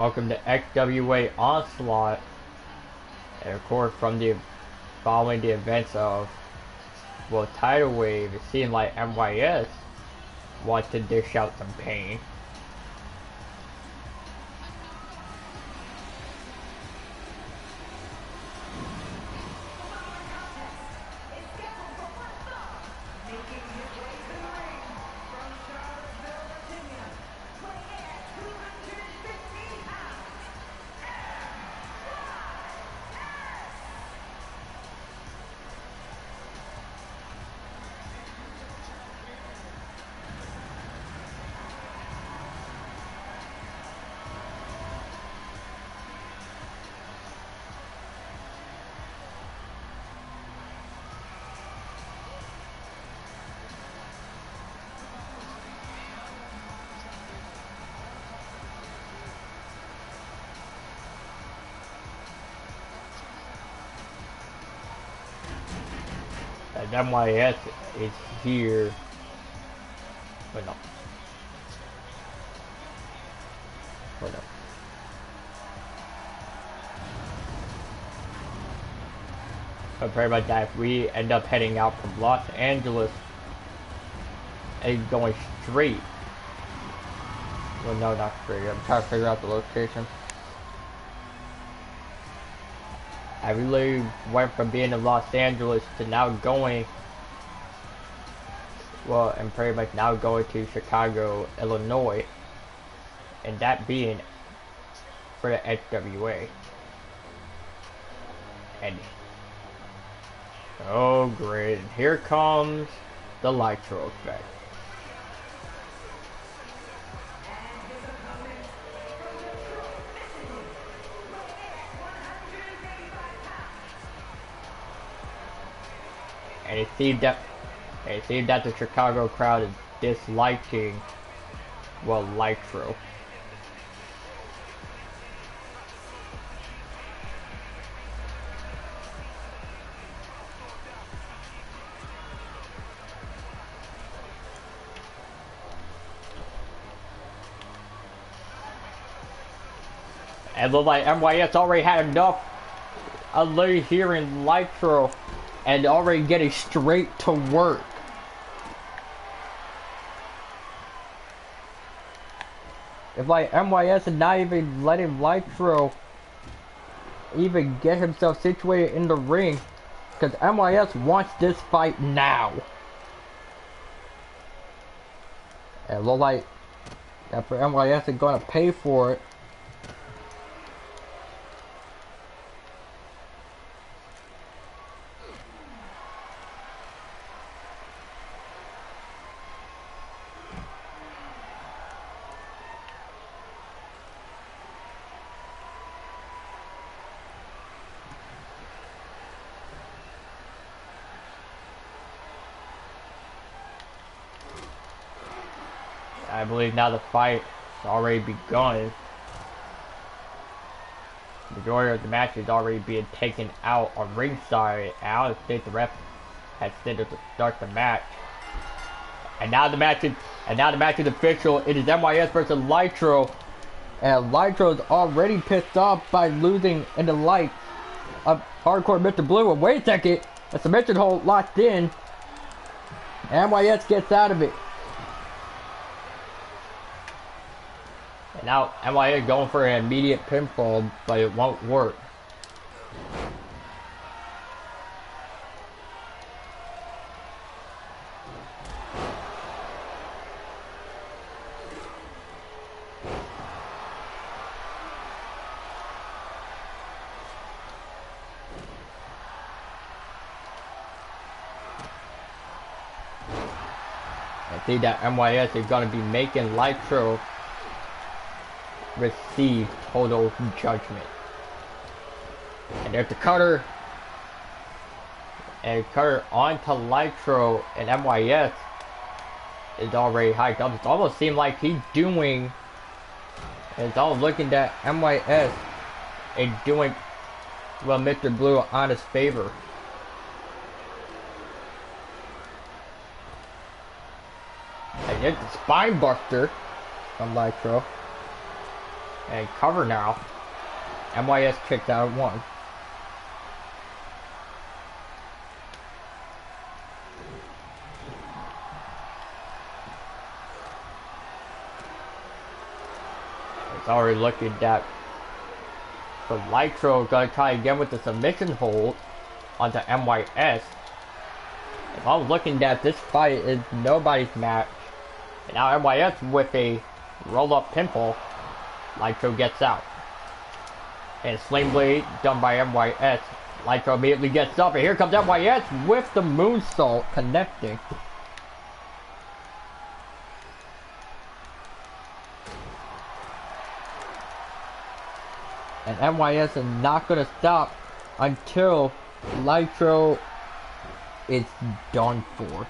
Welcome to XWA Onslaught, and of course following the events of, well, tidal wave, it seemed like MYS wants to dish out some pain. And MYS is here, but no. But no. But pretty much that, if we end up heading out from Los Angeles and going straight, well, no, not straight, I'm trying to figure out the location. I really went from being in Los Angeles to now going, well, and pretty much now going to Chicago, Illinois, and that being for the XWA. And, oh great, here comes the Nitro effect. And it seemed that the Chicago crowd is disliking, well, Nitro. And it looked like MYS already had enough of hearing Nitro and already getting straight to work. If like MYS is not even letting Nitro even get himself situated in the ring, because MYS wants this fight now. And it looks like after MYS is gonna pay for it. I believe now the fight has already begun. The majority of the match is already being taken out on ringside, and I don't think the ref has said to start the match. And now the match is official. It is MYS versus Nitro, and Nitro is already pissed off by losing in the light of Hardcore Mr. Blue. And wait a second, a submission hold locked in, and MYS gets out of it. And now MYS going for an immediate pinfall, but it won't work. I see that MYS is going to be making Nitro receive total judgment. And there's the cutter. And cutter onto Nitro, and MYS is already hyped up. It almost seemed like he's doing, it's almost looking that MYS is doing, well, Mr. Blue on his favor. And there's the spine buster from Nitro. And cover now. MYS kicked out at 1. It's already looking at the Nitro gonna try again with the submission hold onto MYS. If I was looking at this fight is nobody's match. And now MYS with a roll-up pinfall. Nitro gets out. And Sling Blade done by MYS. Nitro immediately gets up, and here comes MYS with the moonsault connecting. And MYS is not going to stop until Nitro is done for.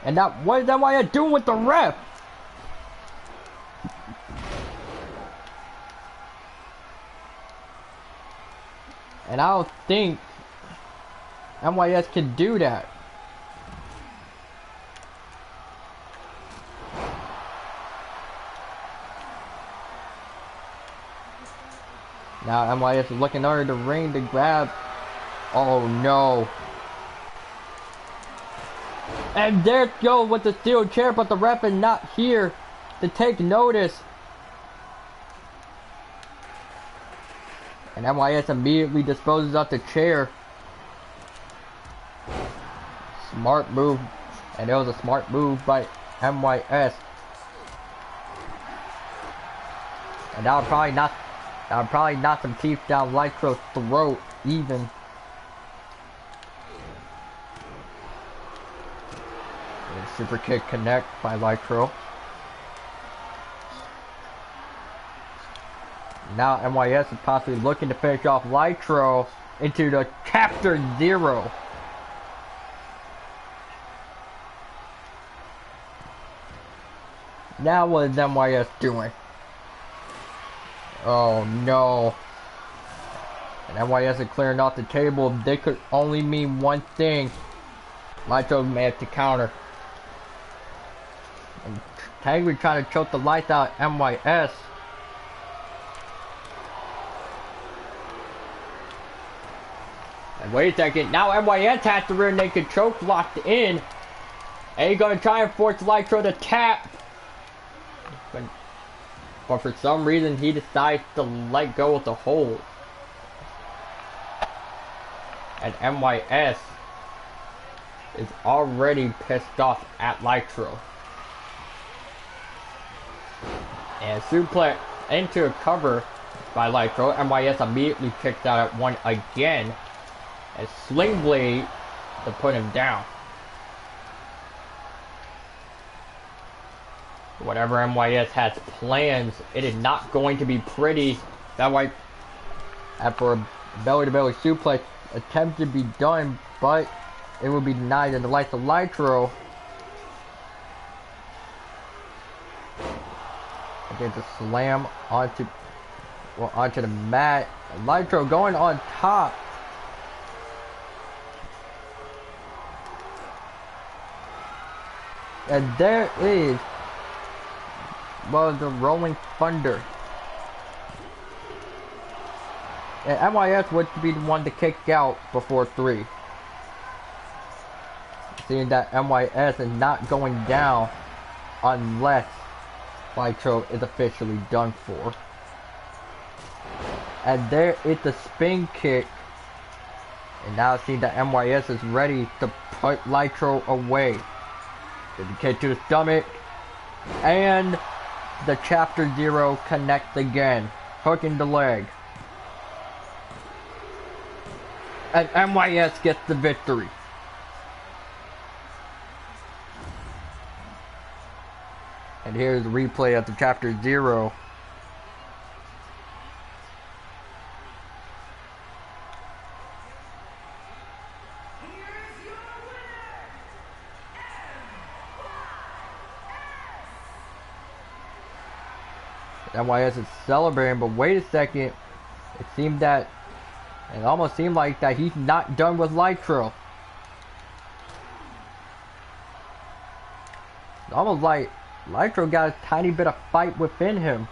And now, what is MYS doing with the ref? And I don't think MYS can do that. Now MYS is looking under the ring to grab. Oh no. And there it goes with the steel chair, but the ref is not here to take notice. And MYS immediately disposes of the chair. Smart move. And it was a smart move by MYS. And that would probably knock some teeth down Nitro's throat even. Super kick connect by Nitro. Now MYS is possibly looking to finish off Nitro into the Chapter 0. Now what is MYS doing? Oh no. And MYS is clearing off the table. They could only mean one thing. Nitro may have to counter. And Tangri trying to choke the lights out of MYS. And wait a second, now MYS has the rear naked choke locked in. And he's gonna try and force Nitro to tap. But for some reason he decides to let go of the hold. And MYS is already pissed off at Nitro. And suplex into a cover by Nitro. MYS immediately kicked out at 1 again. And Sling Blade to put him down. Whatever MYS has plans, it is not going to be pretty. That way, after a belly-to-belly suplex attempt to be done, but it will be denied in the lights of Nitro. Against a slam onto the mat. Nitro going on top. And there is the Rolling Thunder. And MYS would be the one to kick out before 3. Seeing that MYS is not going down unless Nitro is officially done for. And there is the spin kick. And now seeing that MYS is ready to put Nitro away. The kick to the stomach. And the Chapter 0 connects again. Hooking the leg. And MYS gets the victory. And here's the replay of the Chapter 0. MYS is celebrating, but wait a second. It seemed that It almost seemed like that he's not done with Nitro. It's almost like Nitro got a tiny bit of fight within him.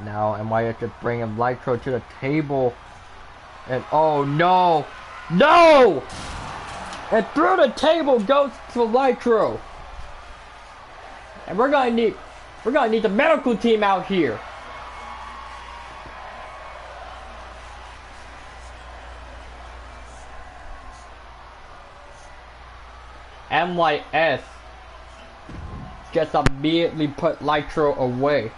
Now MYS just bringing Nitro to the table. And oh no! No! And through the table goes to Nitro. And we're gonna need the medical team out here. MYS just immediately put Nitro away.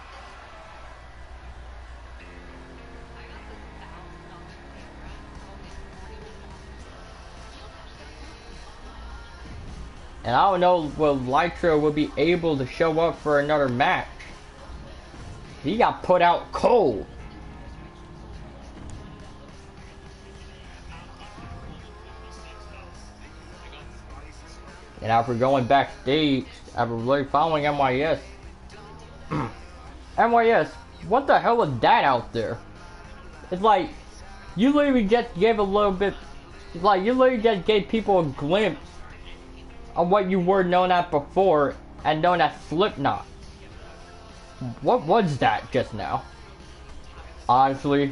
And I don't know will Nitro will be able to show up for another match. He got put out cold. And after going backstage, after really following MYS, MYS, what the hell is that out there? It's like, you literally just gave a little bit, it's like you literally just gave people a glimpse of what you were known as before and known as Slipknot. What was that just now? Honestly,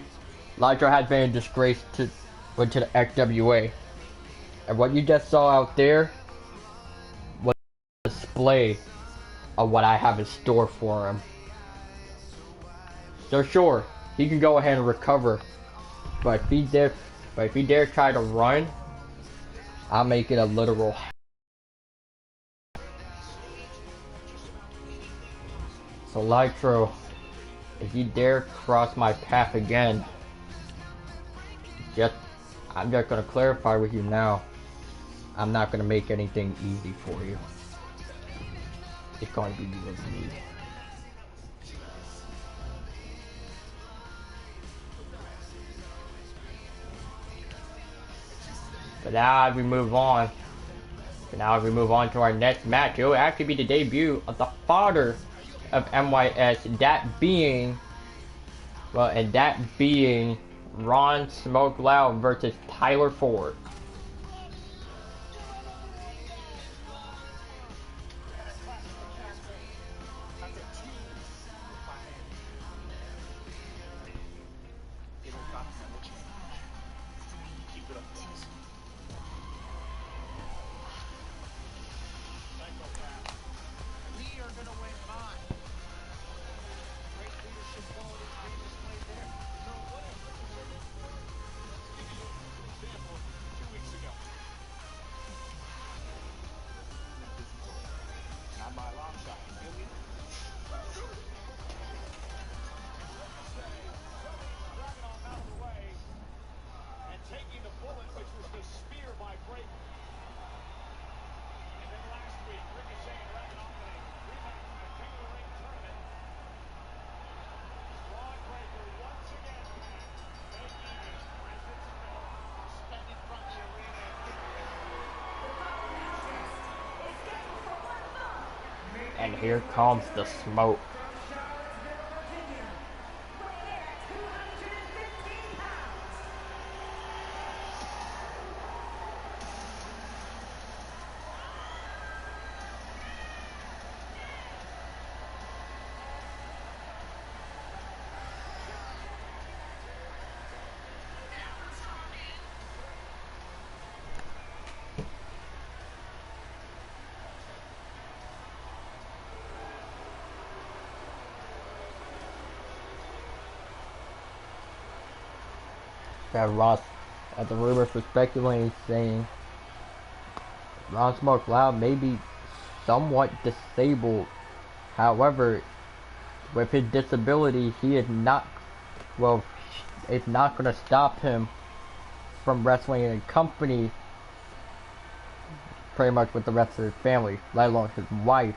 Nitro has been a disgrace to the XWA. And what you just saw out there was a display of what I have in store for him. So sure, he can go ahead and recover. But if he dare try to run, I'll make it a literal. So Nitro, if you dare cross my path again, I'm just gonna clarify with you now. I'm not gonna make anything easy for you. It's going to be you and me. But now as we move on, to our next match, it will actually be the debut of the father of MYS, that being Ron Smoke Loud versus Tyler Ford. And here comes the smoke. That the rumors were speculating, saying Ron Smoke Loud may be somewhat disabled. However, with his disability, he is not, well, it's not going to stop him from wrestling in company pretty much with the rest of his family, let alone his wife,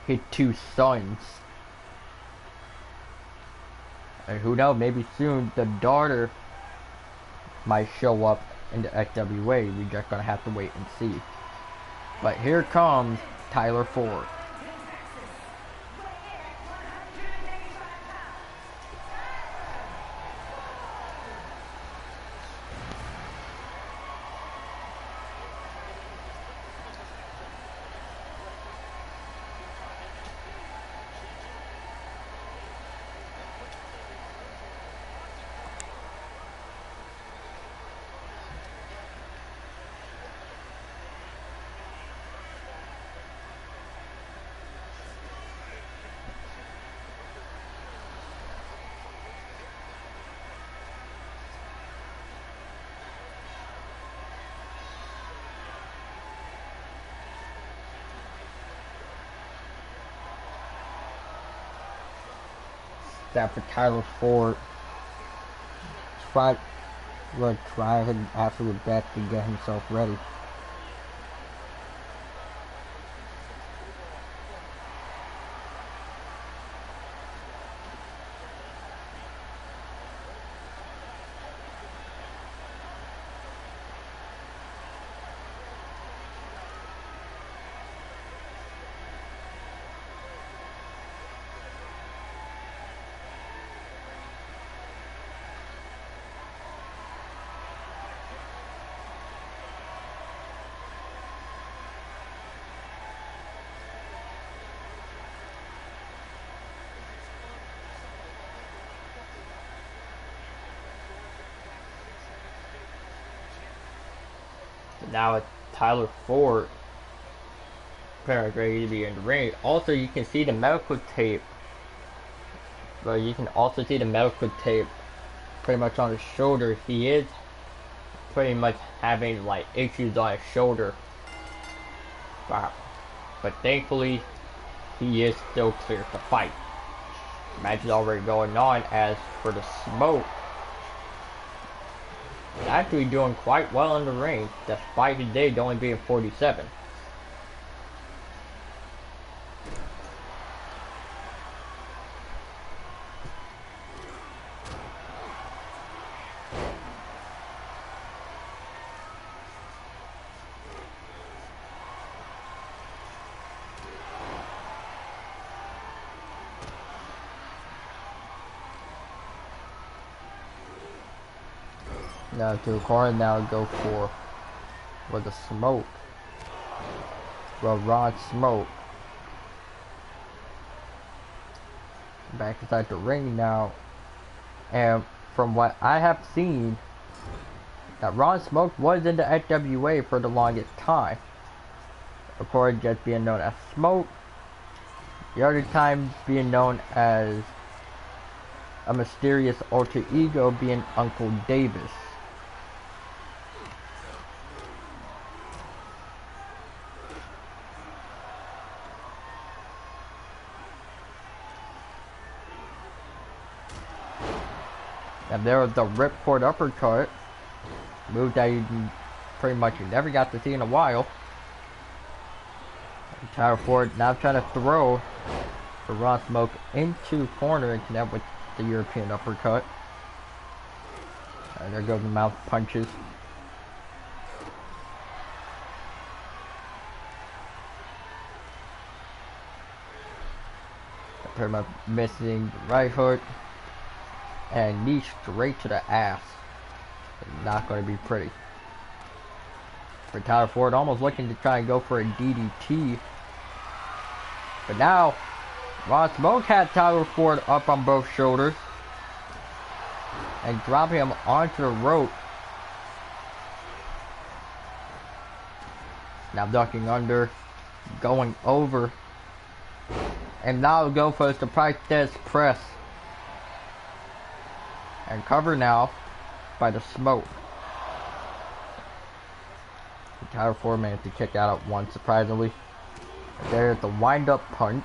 his 2 sons. And who knows, maybe soon the daughter might show up in the XWA. We're just gonna have to wait and see. But here comes Tyler Ford. That for Tyler Ford. Try his absolute best to get himself ready. Now it's Tyler Ford ready to be in the ring. Also, you can see the medical tape. But you can also see the medical tape pretty much on his shoulder. He is pretty much having like issues on his shoulder. But thankfully, he is still clear to fight. The match is already going on. As for the Smoke, he's actually doing quite well in the ring, despite his age only being 47. Now to the corner, now go for the Smoke. Well, Ron Smoke. Back inside the ring now. And from what I have seen, that Ron Smoke was in the XWA for the longest time. Of course, just being known as Smoke. The other time being known as a mysterious alter ego being Uncle Davis. And there was the ripcord uppercut, move that you pretty much never got to see in a while. Tyler Ford now trying to throw the Ron Smoke into corner and connect with the European uppercut. And there goes the mouth punches. Pretty much missing the right hook. And knee straight to the ass. Not going to be pretty. For Tyler Ford, almost looking to try and go for a DDT. But now, Ron Smoke had Tyler Ford up on both shoulders. And dropping him onto the rope. Now ducking under. Going over. And now go for the surprise death press. And cover now by the Smoke. Tyler Ford managed to kick out at once, surprisingly. There's the wind-up punch.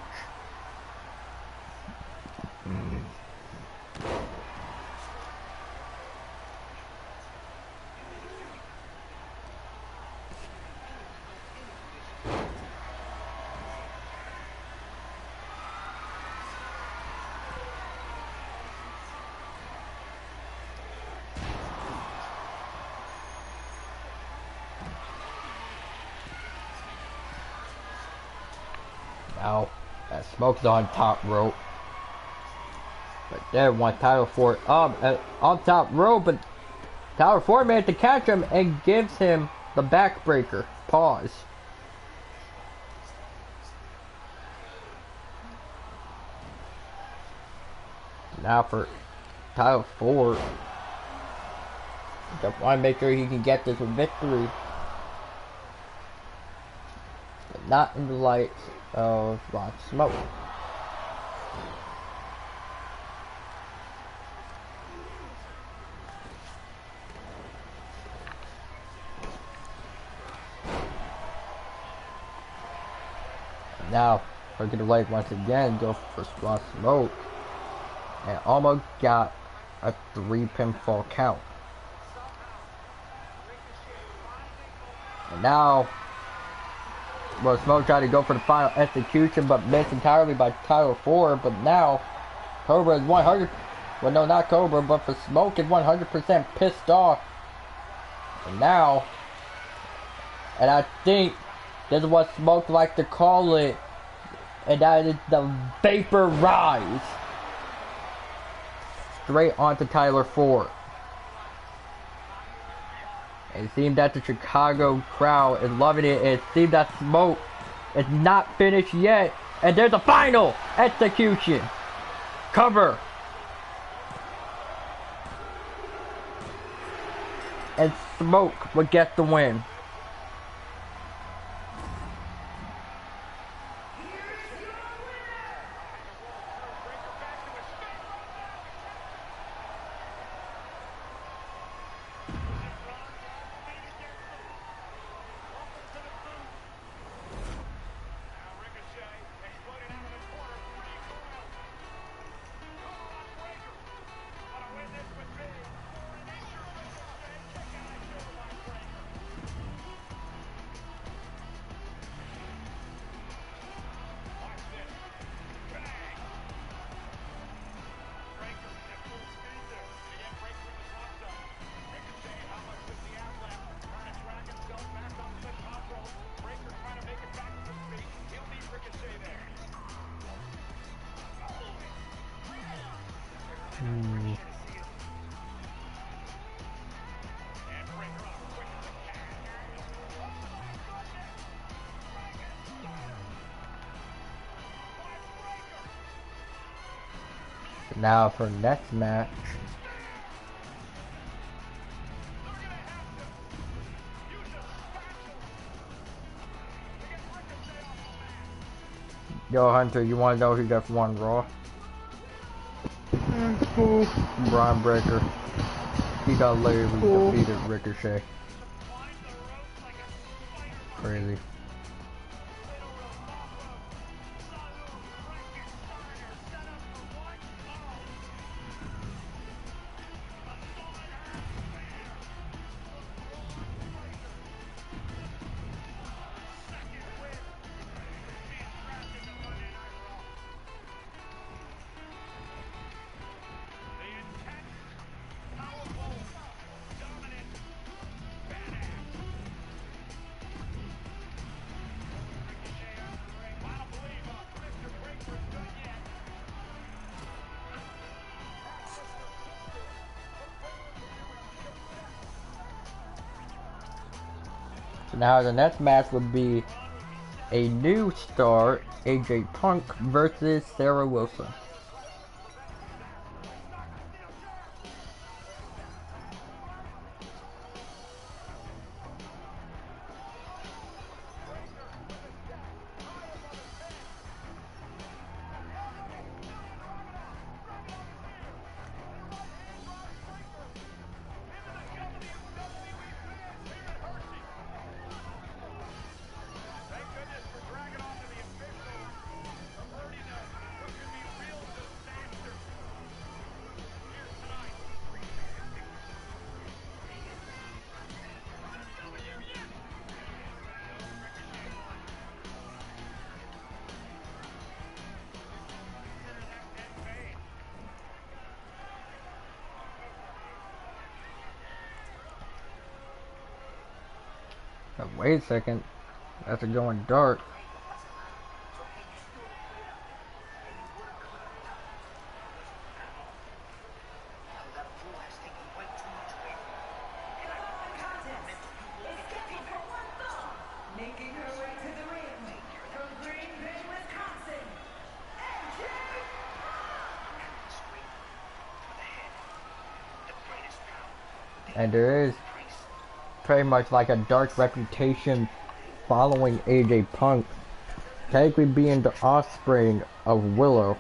Now, that Smoke's on top rope. But there, one Tyler Ford up on top rope, but Tyler Ford managed to catch him and gives him the backbreaker. Pause. Now for Tyler Ford. Just want to make sure he can get this victory. But not in the lights of Ron Smoke. Now, look at the light once again, go for Ron Smoke. and almost got a 3 pinfall count. And now, well, Smoke tried to go for the final execution, but missed entirely by Tyler Ford. But now, Cobra is 100. Well, no, not Cobra, but for Smoke is 100% pissed off. And now, and I think this is what Smoke likes to call it, and that is the vapor rise. Straight onto Tyler Ford. It seems that the Chicago crowd is loving it. It seems that Smoke is not finished yet. And there's a final execution. Cover. And Smoke would get the win. Now for next match. Yo, Hunter, you want to know who just won Raw? Cool. Braun Breaker. He got literally defeated Ricochet. Crazy. So now the next match would be a new star, AJ Punk versus Sarah Wilson. Wait a second, that's it going dark. And there is pretty much like a dark reputation following AJ Punk, technically being the offspring of Willow.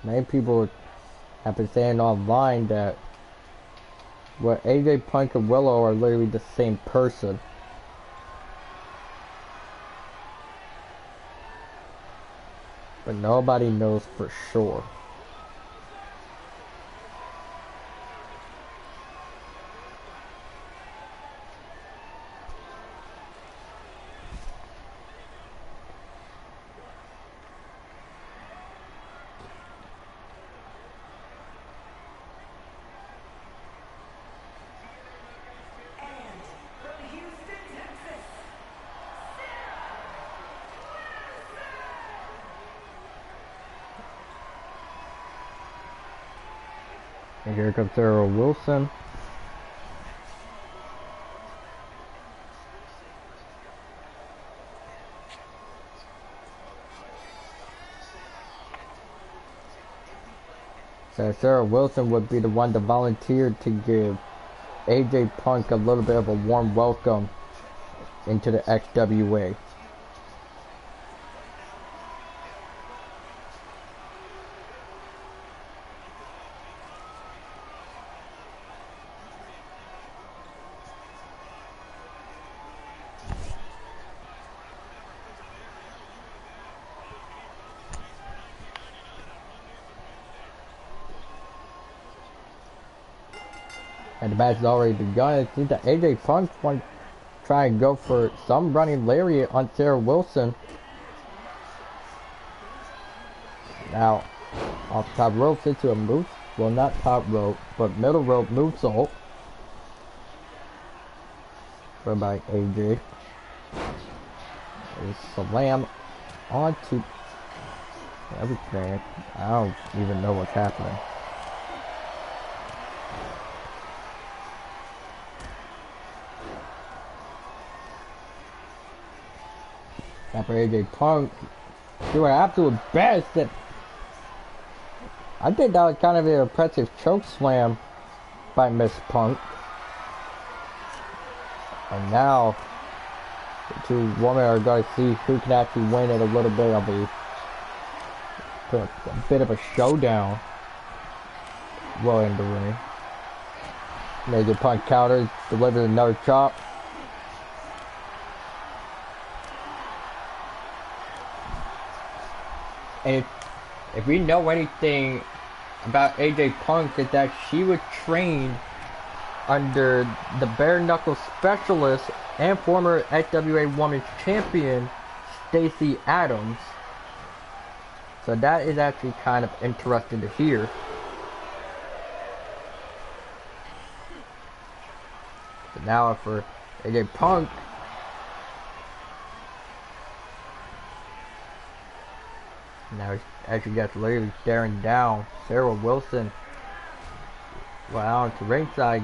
Many people have been saying online that what AJ Punk and Willow are literally the same person. But nobody knows for sure. And here comes Sarah Wilson. So Sarah Wilson would be the one that volunteered to give AJ Punk a little bit of a warm welcome into the XWA. And the match has already begun. It seems that AJ Punk wants to try and go for some running lariat on Sarah Wilson. Now, off top rope into a move. Well, not top rope, but middle rope moonsault. Run by AJ. A slam onto everything. I don't even know what's happening. After AJ Punk doing an absolute best. That I think that was kind of an impressive choke slam by Miss Punk. And now the two women are going to see who can actually win at a little bit of a showdown. Well in the ring. AJ Punk counters, delivers another chop. And if we know anything about AJ Punk, is that she was trained under the bare knuckle specialist and former XWA Women's Champion Stacey Adams. So that is actually kind of interesting to hear. So now for AJ Punk, now as you guys literally staring down Sarah Wilson. Well, out to ringside,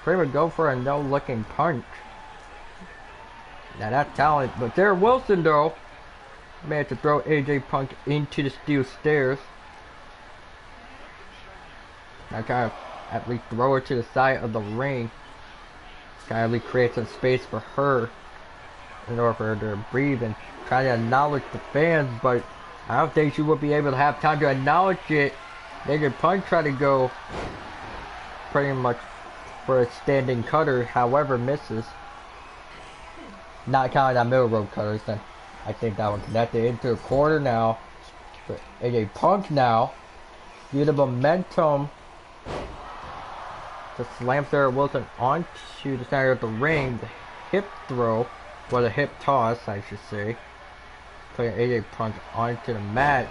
pretty much go for a no-looking punch. Now that's talent, but Sarah Wilson though managed to throw AJ Punk into the steel stairs. Now kind of at least throw her to the side of the ring. Kind of at least create some space for her in order for her to breathe and try to acknowledge the fans, but I don't think she would be able to have time to acknowledge it. AJ Punk tried to go pretty much for a standing cutter, however misses. Not counting that middle rope cutter, then I think that one connected into the corner now. But AJ Punk now, due to momentum, to slam Sarah Wilson onto the center of the ring. The hip throw, or the hip toss, I should say. Putting AJ Punk onto the mat.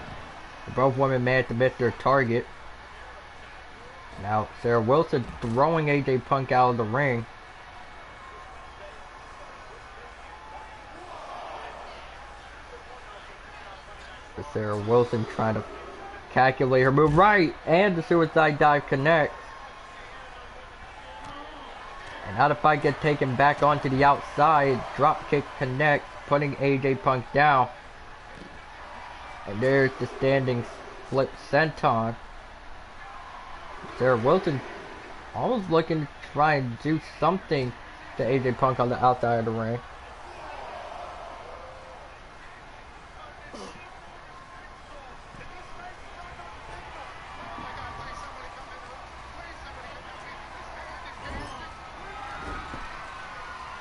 Both women managed to miss their target. Now Sarah Wilson throwing AJ Punk out of the ring. Sarah Wilson trying to calculate her move right, and the suicide dive connects. And now the fight gets taken back onto the outside. Drop kick connects, putting AJ Punk down. And there's the standing flip senton. Sarah Wilson almost looking to try and do something to AJ Punk on the outside of the ring.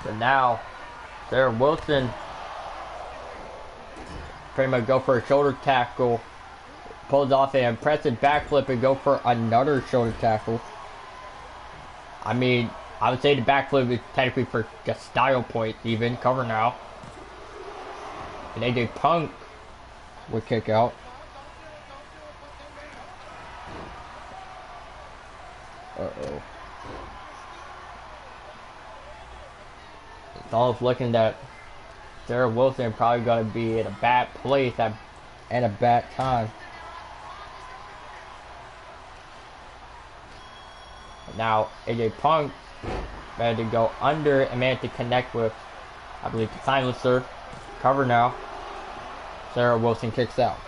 So now, Sarah Wilson pretty much go for a shoulder tackle, pulls off an impressive backflip and go for another shoulder tackle. I mean, I would say the backflip is technically for just style points even. Cover now. And AJ Punk would kick out. Uh-oh. It's almost looking that Sarah Wilson probably going to be in a bad place at a bad time. Now AJ Punk managed to go under and managed to connect with, I believe, the silencer. Cover now. Sarah Wilson kicks out.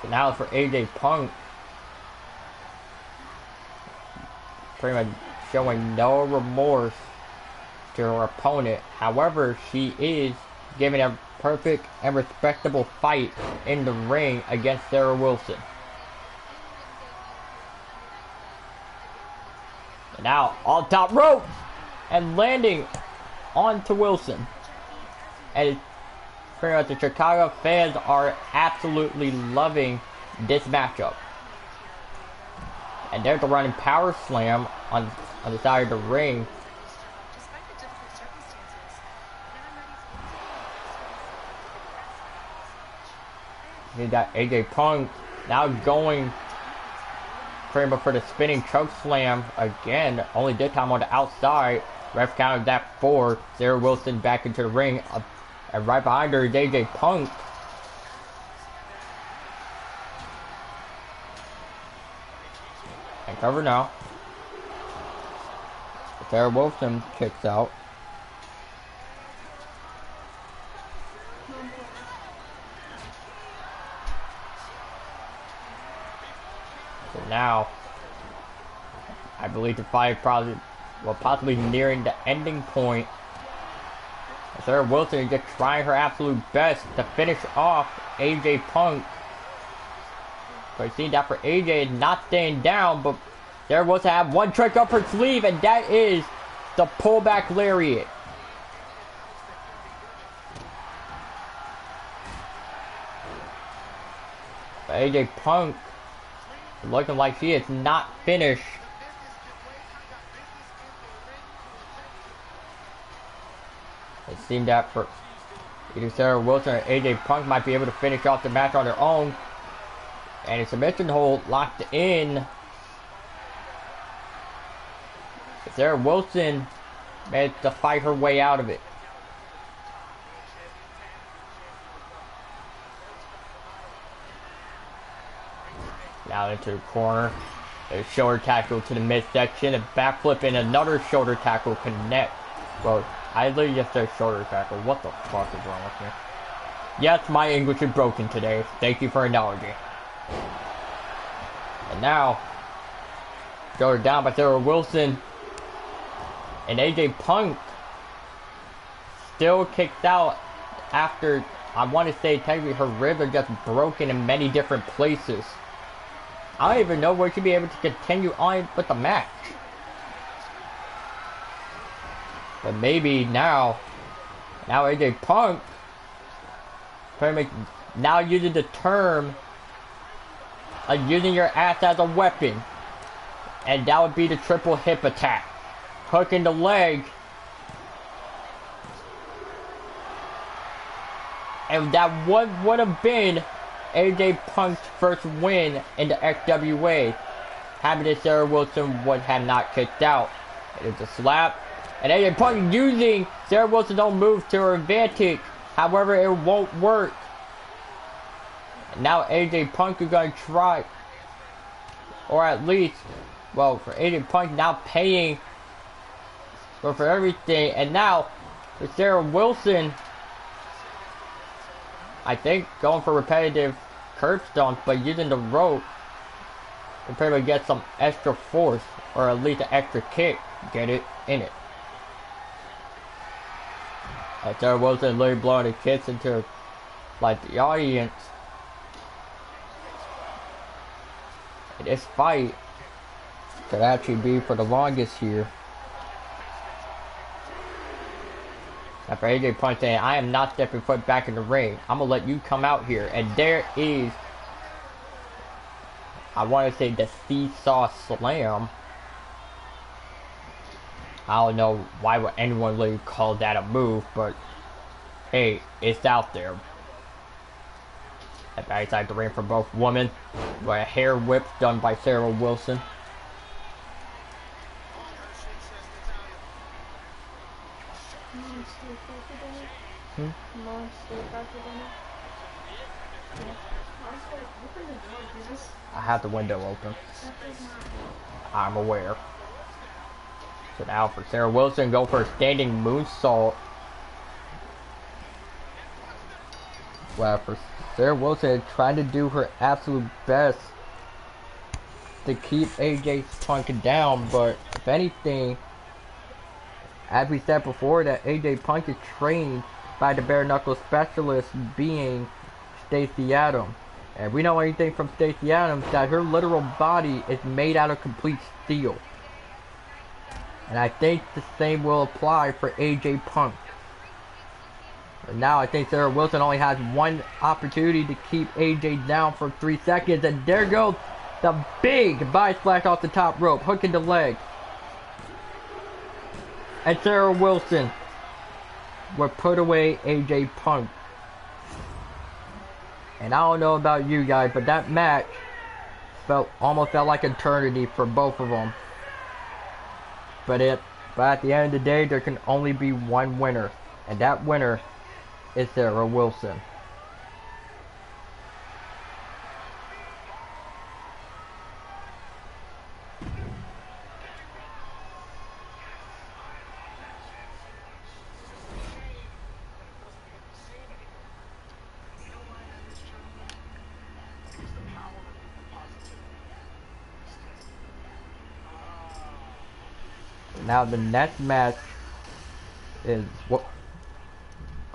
So now for AJ Punk, pretty much showing no remorse to her opponent. However, she is giving a perfect and respectable fight in the ring against Sarah Wilson. And now on top rope and landing onto Wilson. And pretty much the Chicago fans are absolutely loving this matchup. And there's a running power slam on the side of the ring. You got AJ Punk now going pretty much for the spinning choke slam again, only this time on the outside. Ref counted that 4. Sarah Wilson back into the ring, and right behind her is AJ Punk. And cover now. Sarah Wilson kicks out. So now, I believe the fight possibly nearing the ending point. Sarah Wilson is just trying her absolute best to finish off AJ Punk. But it seems that for AJ is not staying down, but Sarah Wilson have one trick up her sleeve, and that is the pullback lariat. But AJ Punk looking like she is not finished. It seemed that for either Sarah Wilson or AJ Punk might be able to finish off the match on their own. And a submission hold locked in. Sarah Wilson managed to fight her way out of it. Now into the corner. A shoulder tackle to the midsection. A backflip and another shoulder tackle connect. Well, I literally just said shoulder tackle. What the fuck is wrong with me? Yes, my English is broken today. Thank you for acknowledging. And now, shoulder down by Sarah Wilson. And AJ Punk still kicked out after, I want to say technically her ribs are just broken in many different places. I don't even know where she'll be able to continue on with the match. But maybe now AJ Punk pretty much now using the term of using your ass as a weapon. And that would be the triple hip attack. Hooking the leg. And that would have been AJ Punk's first win in the XWA. Having this Sarah Wilson would have not kicked out. It is a slap. And AJ Punk using Sarah Wilson's own move to her advantage. However, it won't work. And now AJ Punk is going to try. Or at least, well, for AJ Punk now paying for everything. And now, for Sarah Wilson, I think going for repetitive curb stomps, but using the rope. and pretty much get some extra force, or at least an extra kick, get it in it. And Sarah Wilson literally blowing the kicks into, like, the audience. And this fight could actually be for the longest here. After AJ Punk saying, I am not stepping foot back in the ring. I'm going to let you come out here. And there is, I want to say, the seesaw slam. I don't know why would anyone really call that a move, but hey, it's out there. At outside the ring for both women. With a hair whip done by Sarah Wilson. I have the window open. I'm aware. So now for Sarah Wilson, go for a standing moonsault. Well, for Sarah Wilson trying to do her absolute best to keep AJ Punk down, but if anything, as we said before, that AJ Punk is trained by the bare knuckle specialist being Stacey Adams. And we know anything from Stacey Adams that her literal body is made out of complete steel. And I think the same will apply for AJ Punk. And now I think Sarah Wilson only has one opportunity to keep AJ down for 3 seconds. And there goes the big body splash off the top rope, hooking the leg. And Sarah Wilson will put away AJ Punk. And I don't know about you guys, but that match almost felt like eternity for both of them. But at the end of the day, there can only be one winner, and that winner is Sarah Wilson. Now the next match is what?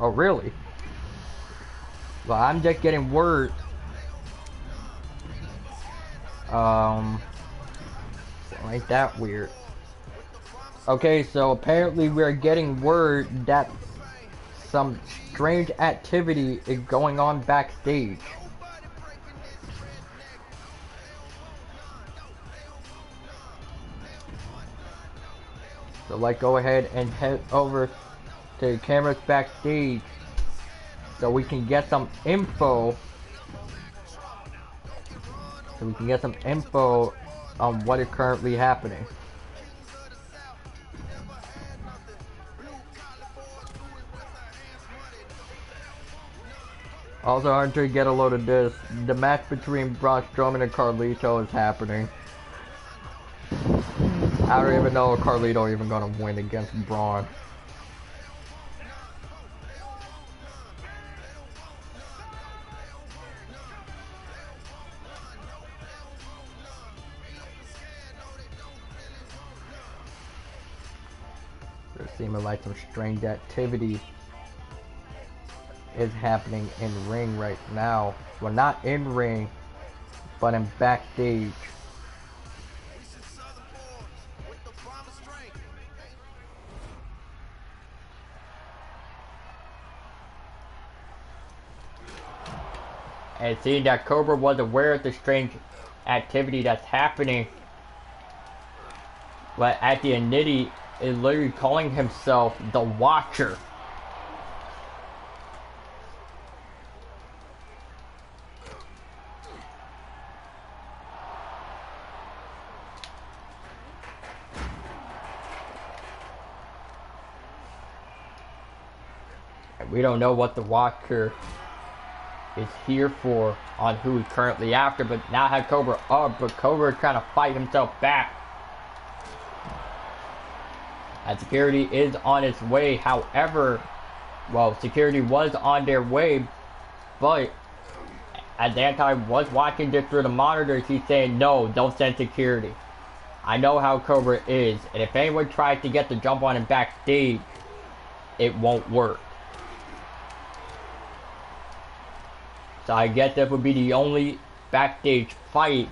Oh really? Well, I'm just getting word. Ain't that weird? Okay, so apparently we're getting word that some strange activity is going on backstage. So let's go ahead and head over to the cameras backstage so we can get some info. On what is currently happening. Also, until you get a load of this, the match between Braun Strowman and Carlito is happening. I don't even know if Carlito even gonna win against Braun. There's seeming like some strange activity is happening in ring right now. Well, not in ring, but in backstage. And seeing that Cobra was aware of the strange activity that's happening, but at the end, Nitty is literally calling himself the Watcher. And we don't know what the Watcher is here for on who he's currently after, but now have Cobra up, but Cobra is trying to fight himself back. And security is on its way. However, well, security was on their way, but as the anti was watching this through the monitors, he's saying, no, don't send security. I know how Cobra is, and if anyone tries to get the jump on him backstage, it won't work. So I guess that would be the only backstage fight,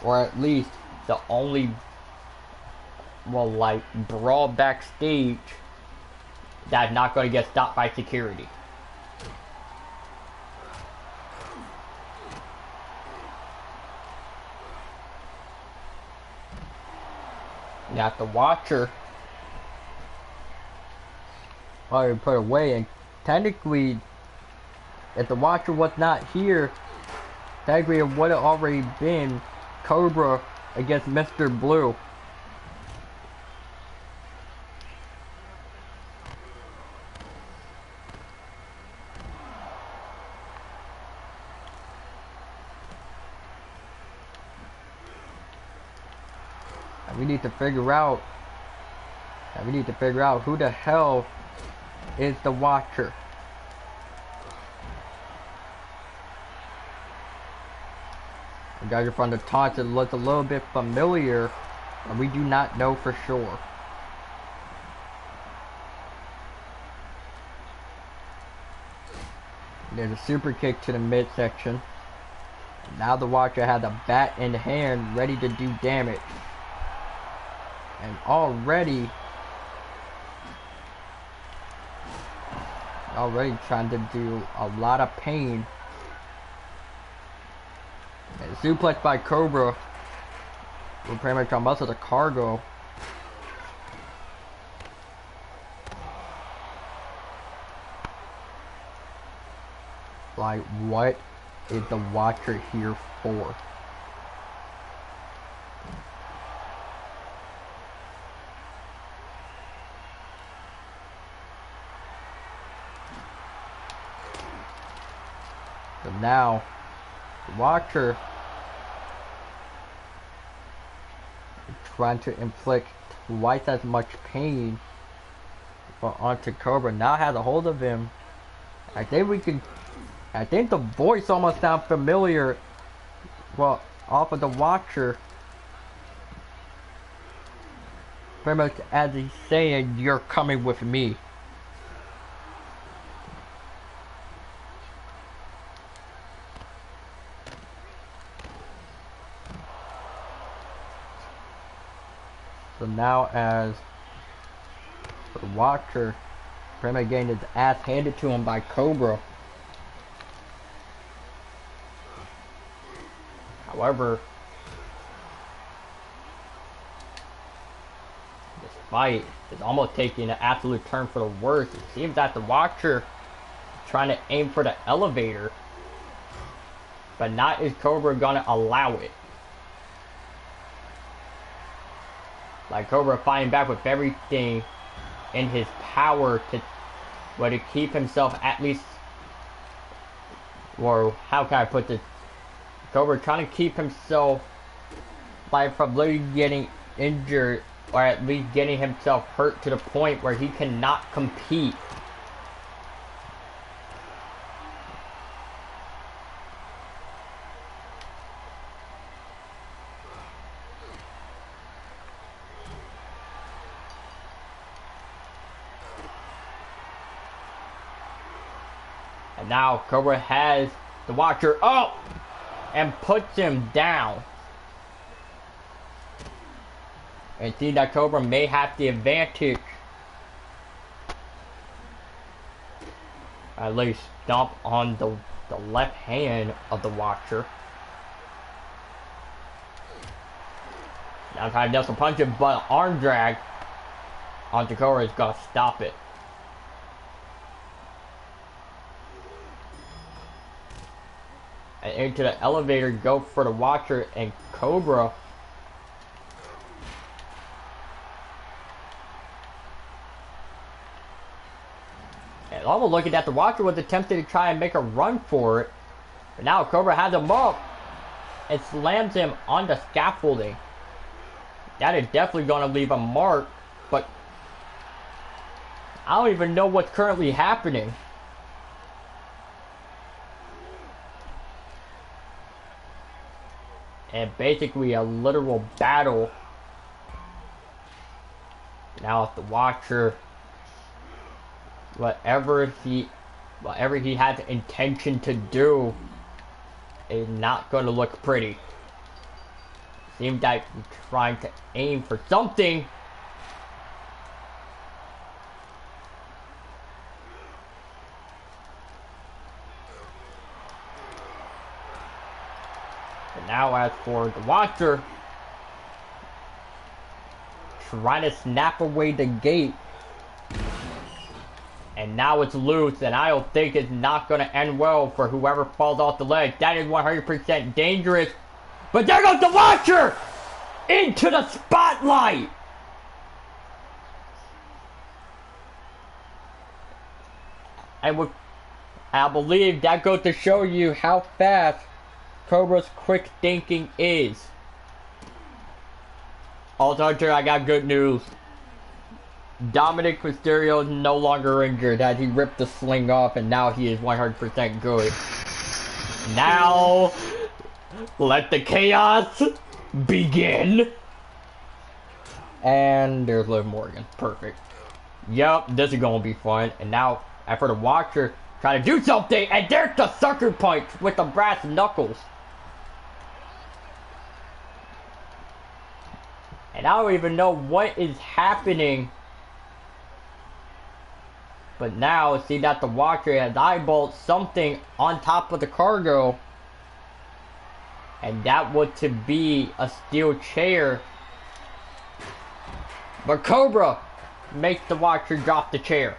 or at least the only, well, like, brawl backstage that's not going to get stopped by security. Now the Watcher already put away, and technically if the Watcher was not here, technically it would have already been Cobra against Mr. Blue. We need to figure out who the hell is the Watcher. The guy from the taunts, it looks a little bit familiar, but we do not know for sure. There's a super kick to the midsection. Now the Watcher has a bat in hand ready to do damage. And already trying to do a lot of pain. And suplex by Cobra will pretty much on most of the cargo. Like, what is the Watcher here for? So now, the Watcher is trying to inflict twice as much pain onto Cobra. Now has a hold of him. I think the voice almost sounds familiar. Well, off of the Watcher. Pretty much as he's saying, "You're coming with me." So now as the Watcher pretty much getting his ass handed to him by Cobra. However, this fight is almost taking an absolute turn for the worse. It seems that the Watcher is trying to aim for the elevator, but not is Cobra gonna allow it. Like Cobra fighting back with everything in his power to keep himself at least, or how can I put this? Cobra trying to keep himself like from literally getting injured, or at least getting himself hurt to the point where he cannot compete. And now Cobra has the Watcher up and puts him down. And see that Cobra may have the advantage. At least stomp on the left hand of the Watcher. Now trying to Nelson punch it, but arm drag onto Cobra is gonna stop it. And into the elevator go for the Watcher, and Cobra and almost looking at the Watcher was attempting to try and make a run for it, but now Cobra has him up and slams him on the scaffolding. That is definitely going to leave a mark, but I don't even know what's currently happening. and basically a literal battle. Now if the Watcher, whatever he has intention to do, is not going to look pretty. Seems like he's trying to aim for something. And now as for the Watcher, trying to snap away the gate. And now it's loose, and I don't think it's not going to end well for whoever falls off the ledge. That is 100% dangerous. But there goes the Watcher! Into the spotlight! And I believe that goes to show you how fast Cobra's quick thinking is. Also, Hunter, I got good news. Dominic Mysterio is no longer injured as he ripped the sling off, and now he is 100% good. Now, let the chaos begin. And there's Liv Morgan. Perfect. Yup, this is gonna be fun. And now, after the Watcher try to do something, and there's the sucker punch with the brass knuckles. And I don't even know what is happening. But now, see that the Watcher has eyeballed something on top of the cargo. And that was to be a steel chair. But Cobra makes the Watcher drop the chair.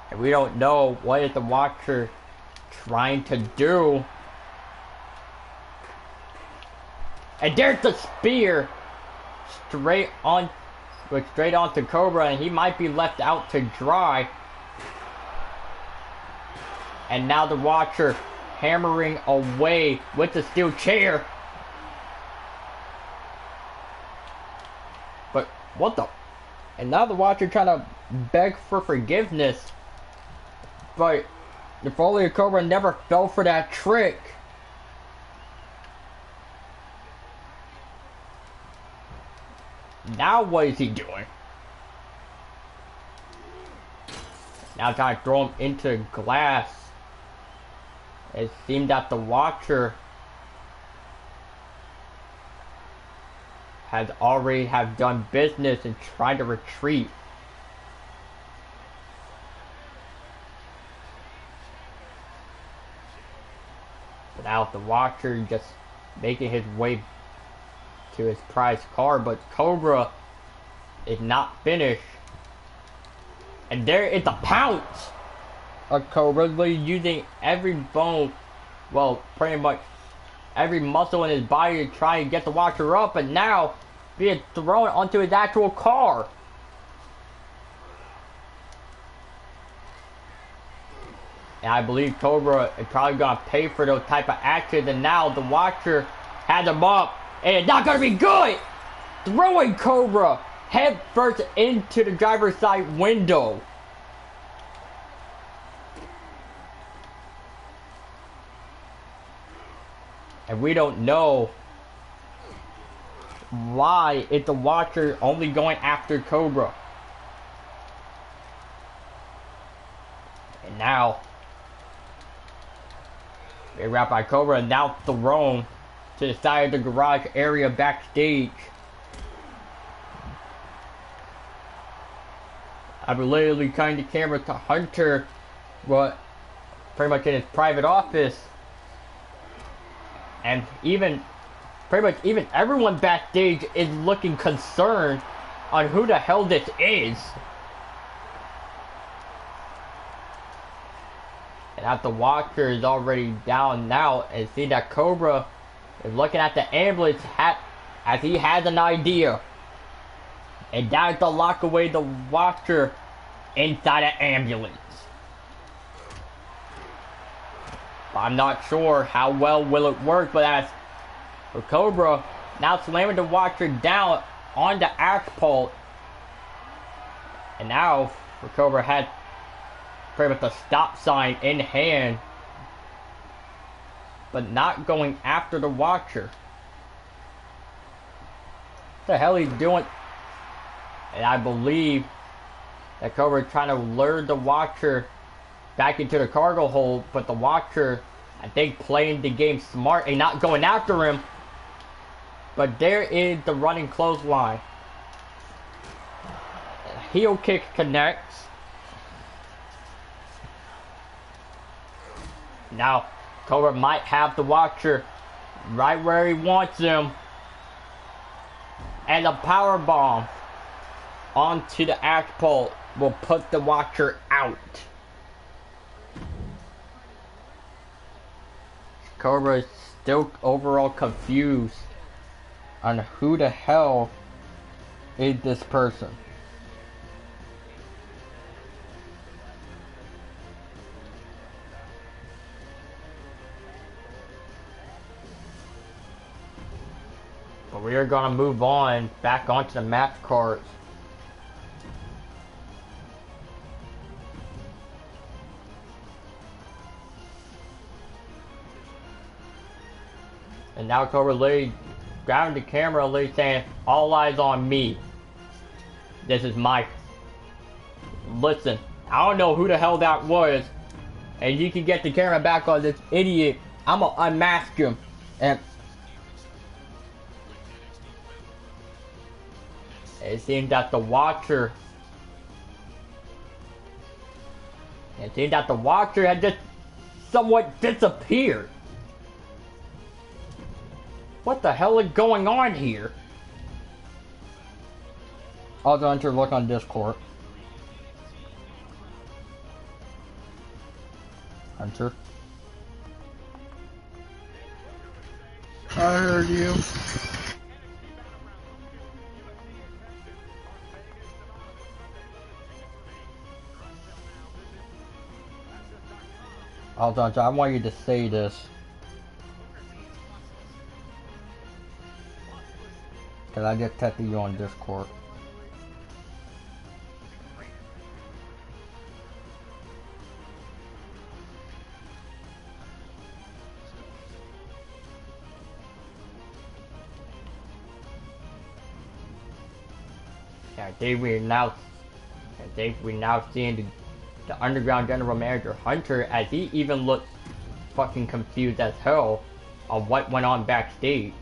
And we don't know what is the Watcher trying to do. And there's the spear straight onto Cobra, and he might be left out to dry. And now the Watcher hammering away with the steel chair. But what the? And now the Watcher trying to beg for forgiveness. But if only Cobra never fell for that trick. Now what is he doing? Now trying to throw him into glass. It seemed that the Watcher has already done business and tried to retreat. But now the Watcher just making his way to his prized car, but Cobra is not finished. And there is a pounce of Cobra, using every bone, well, pretty much every muscle in his body to try and get the Watcher up, and now being thrown onto his actual car. And I believe Cobra is probably gonna pay for those type of actions, and now the Watcher has him up. And it's not gonna be good! Throwing Cobra head first into the driver's side window. And we don't know why is the Watcher only going after Cobra. And now, they wrap by Cobra, and now thrown to the side of the garage area backstage. I was literally trying the camera to Hunter, what, pretty much in his private office, and pretty much even everyone backstage is looking concerned on who the hell this is. And that the Watcher is already down now, and see that Cobra is looking at the ambulance as he has an idea. And that is to lock away the Watcher inside an ambulance. But I'm not sure how well will it work, but as for Cobra, now slamming the Watcher down on the asphalt. And now, for Cobra had pretty much the stop sign in hand. but not going after the Watcher. What the hell he's doing? And I believe that Cobra is trying to lure the Watcher back into the cargo hold, but the Watcher, I think, playing the game smart and not going after him. But there is the running clothesline. Heel kick connects. Now, Cobra might have the Watcher right where he wants him. And a power bomb onto the axe pole will put the Watcher out. Cobra is still overall confused on who the hell is this person. But we are going to move on back onto the match cards. And now Cobra literally grabbing the camera, literally saying, all eyes on me. This is my... Listen, I don't know who the hell that was. And you can get the camera back on this idiot. I'm gonna unmask him. And it seems that the Watcher... It seems that the Watcher had just somewhat disappeared. What the hell is going on here? I'll go into look on Discord. Hunter. I heard you. Hold on, I want you to say this. Cause I just texted you on Discord. I think we're now seeing the Underground General Manager Hunter, as he even looks fucking confused as hell on what went on backstage.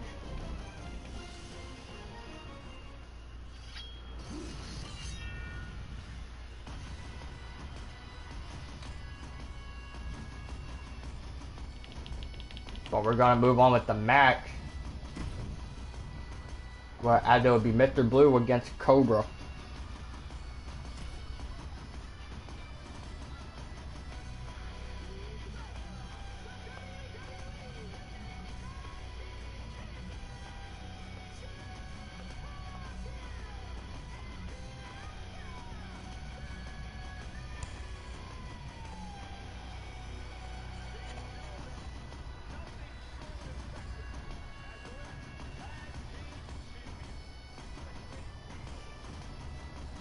But we're gonna move on with the match, where as it will be Mr. Blue against Cobra.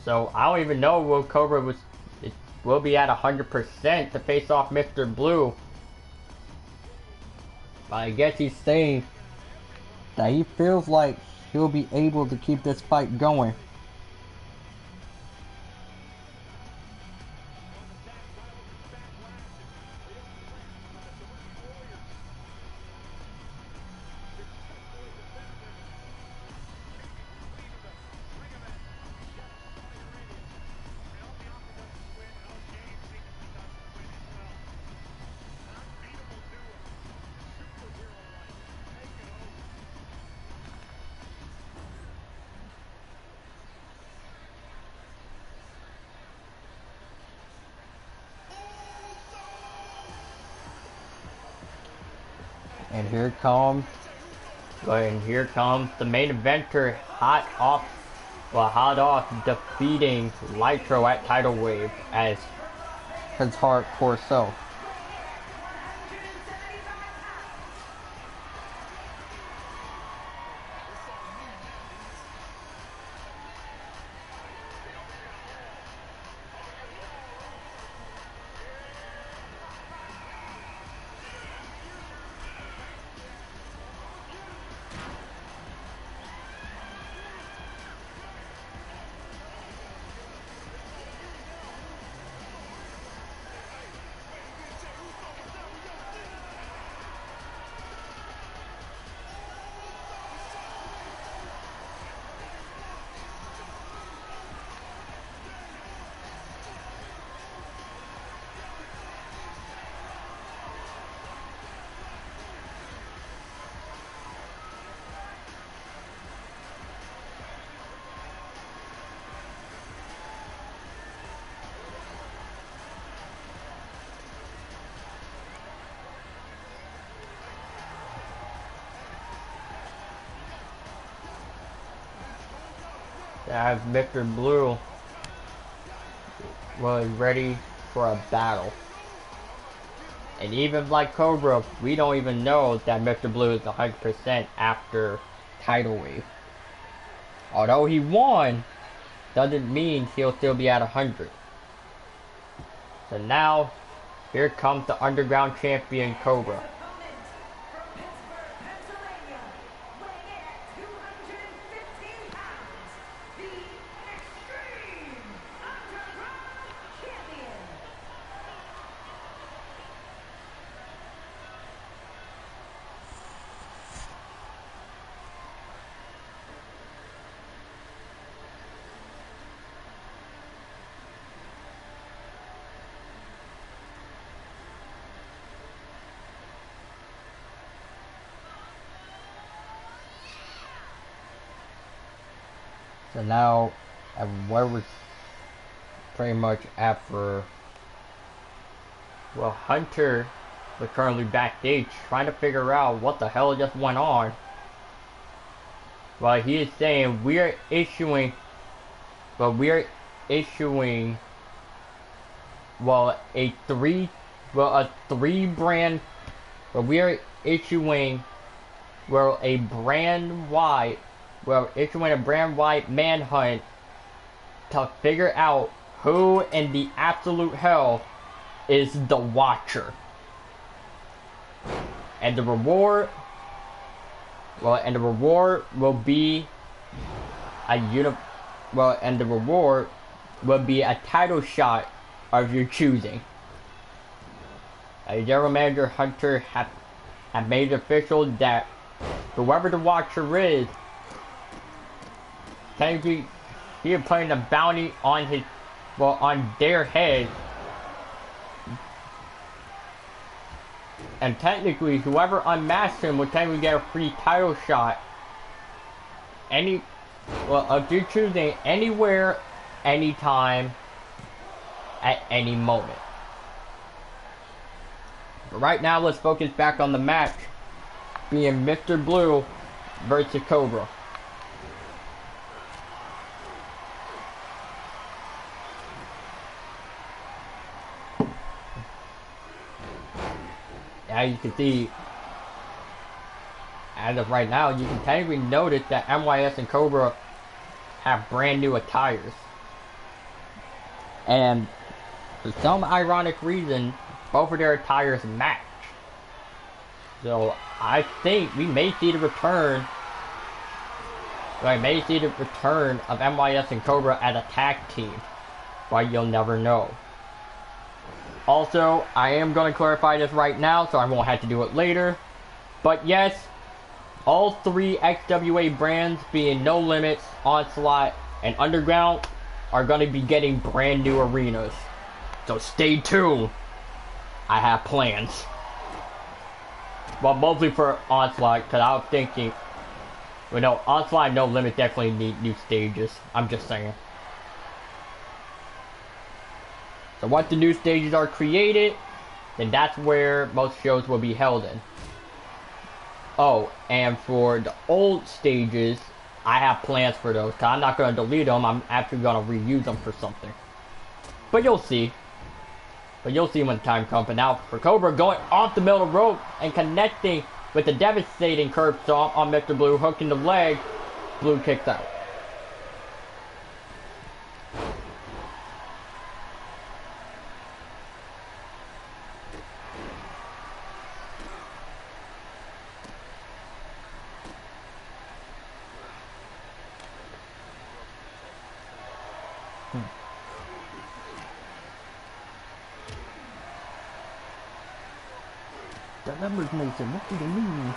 So I don't even know will Cobra will be at 100% to face off Mr. Blue. But I guess he's saying that he feels like he'll be able to keep this fight going. And here comes the main eventer, hot off defeating Nitro at Tidal Wave as his hardcore self. as Mr. Blue was ready for a battle. And even like Cobra, we don't even know that Mr. Blue is 100% after Tidal Wave. Although he won, doesn't mean he'll still be at 100. So now, here comes the underground champion Cobra. So now, where we're pretty much after, well, Hunter was currently backstage trying to figure out what the hell just went on. Well, he is saying we're issuing, well, a three brand, but we are issuing, well, a brand wide. We're issuing a brand-wide manhunt to figure out who in the absolute hell is the Watcher. And the reward, will be a title shot of your choosing. General Manager Hunter have made it official that whoever the Watcher is, technically, he is putting a bounty on on their head. And technically, whoever unmasks him will technically get a free title shot. Of your choosing, anywhere, anytime, at any moment. But right now, let's focus back on the match, being Mr. Blue versus Cobra. As you can see, as of right now, you can technically notice that MYS and Cobra have brand new attires. And for some ironic reason, both of their attires match. So I think we may see the return. Of MYS and Cobra as a tag team, but you'll never know. Also, I am going to clarify this right now, so I won't have to do it later. But yes, all three XWA brands, being No Limits, Onslaught, and Underground, are going to be getting brand new arenas. So stay tuned. I have plans. Well, mostly for Onslaught, because I was thinking, well, no, Onslaught and No Limits definitely need new stages. I'm just saying. So once the new stages are created, then that's where most shows will be held in. Oh, and for the old stages, I have plans for those. Cause I'm not going to delete them, I'm actually going to reuse them for something. But you'll see. When the time comes. But now for Cobra, going off the middle rope and connecting with the devastating curb stomp on Mr. Blue, hooking the leg, Blue kicks out. The numbers, Mason, what do they mean?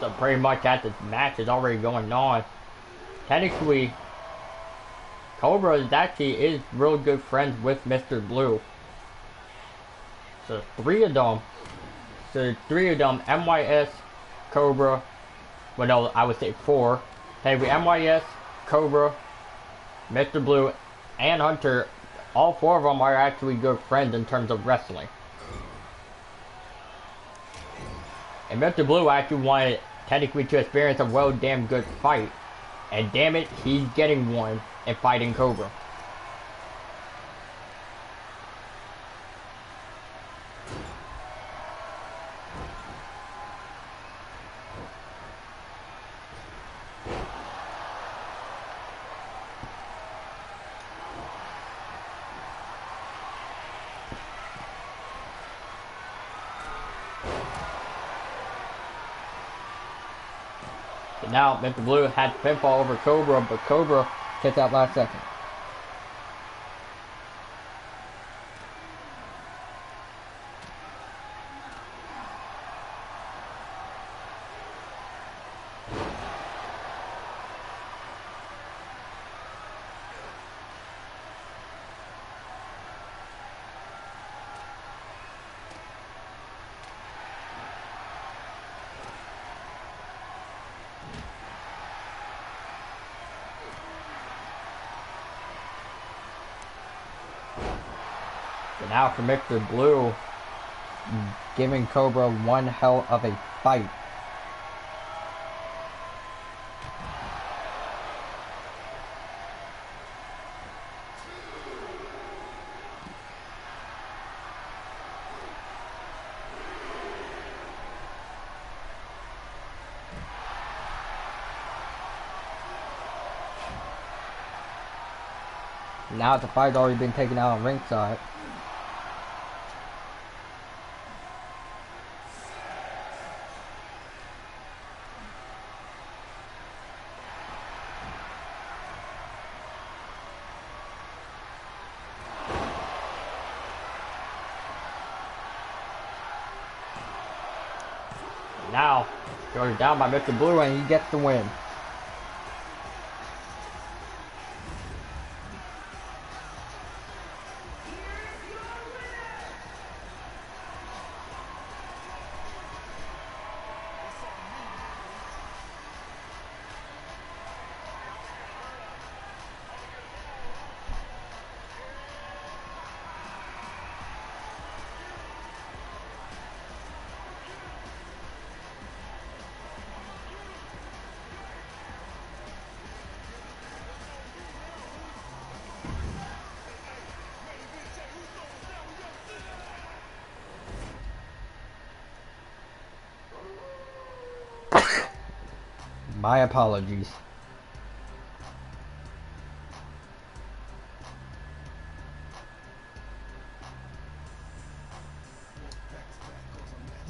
So pretty much as the match is already going on, technically, Cobra is real good friends with Mr. Blue. So three of them, MYS, Cobra, well no, I would say four. Technically MYS, Cobra, Mr. Blue, and Hunter, all four of them are actually good friends in terms of wrestling. And Mr. Blue actually wanted technically to experience a well damn good fight. And damn it, he's getting one in fighting Cobra. Now, Mr. Blue had pinfall over Cobra, but Cobra hit that last second. Now for Mr. Blue, giving Cobra one hell of a fight. Now the fight's already been taken out on ringside. Now, goes down by Mr. Blue and he gets the win. My apologies.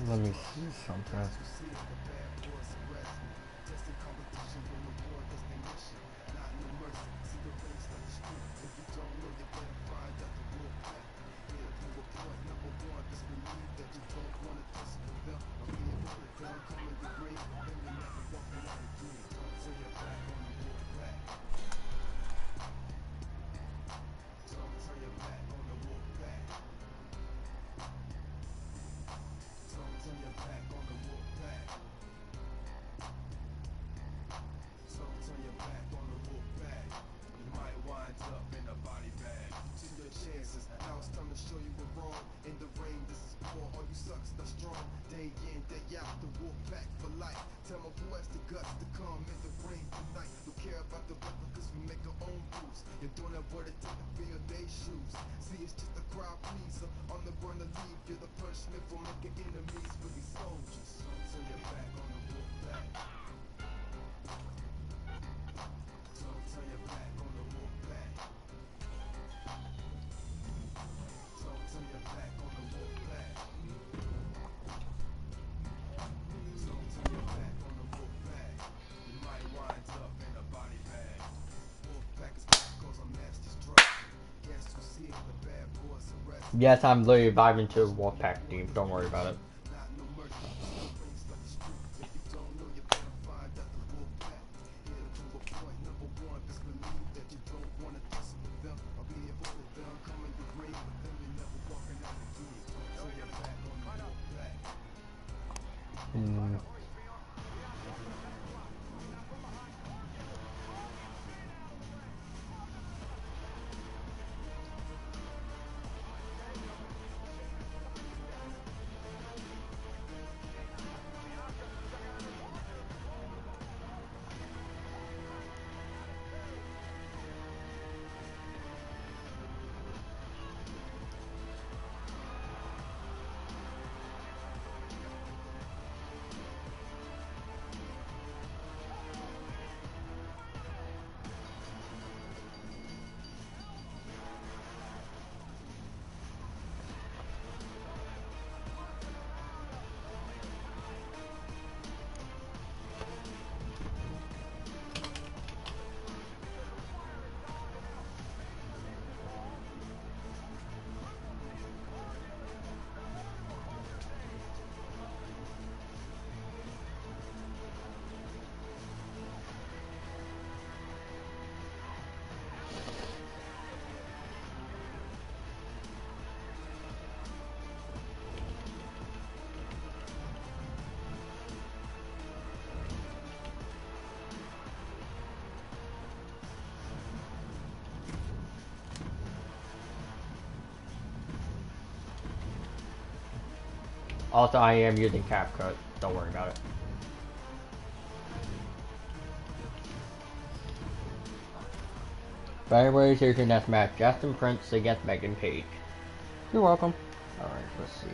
Let me see something. Yes, I'm literally vibing to Wolfpack team. Don't worry about it. Mm. Also, I am using CapCut. Don't worry about it. But anyways, here's your next match. Justin Prince against Megan Page. You're welcome. Alright, let's see.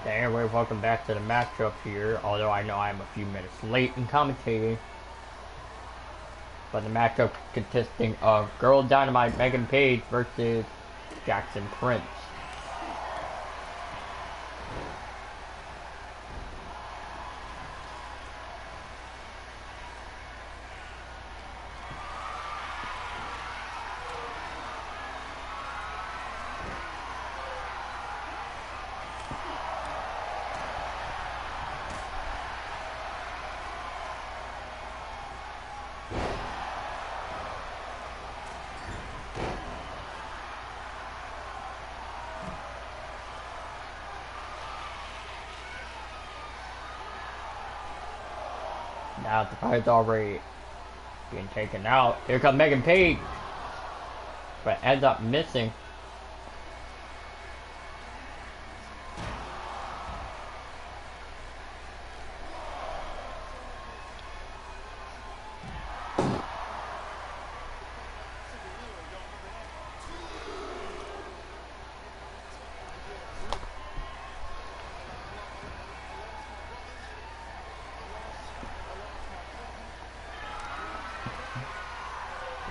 Anyway, welcome back to the matchup here, although I know I'm a few minutes late in commentating. But the matchup consisting of Girl Dynamite Megan Page versus Jackson Prince. Now the fight's already being taken out. Here comes Megan Page, but ends up missing.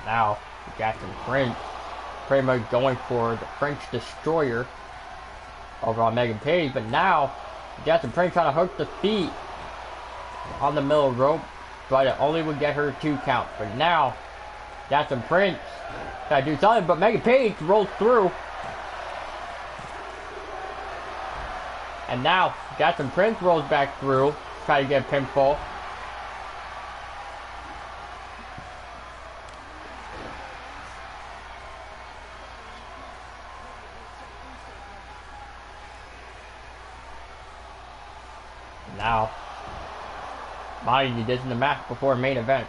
Now, Jackson Prince pretty much going for the French Destroyer over on Megan Page, but now Jackson Prince trying to hook the feet on the middle rope, but it only would get her 2 count. But now, Jackson Prince trying to do something, but Megan Page rolls through. And now, Jackson Prince rolls back through, trying to get a pinfall. Now, mind you, this is the match before main event.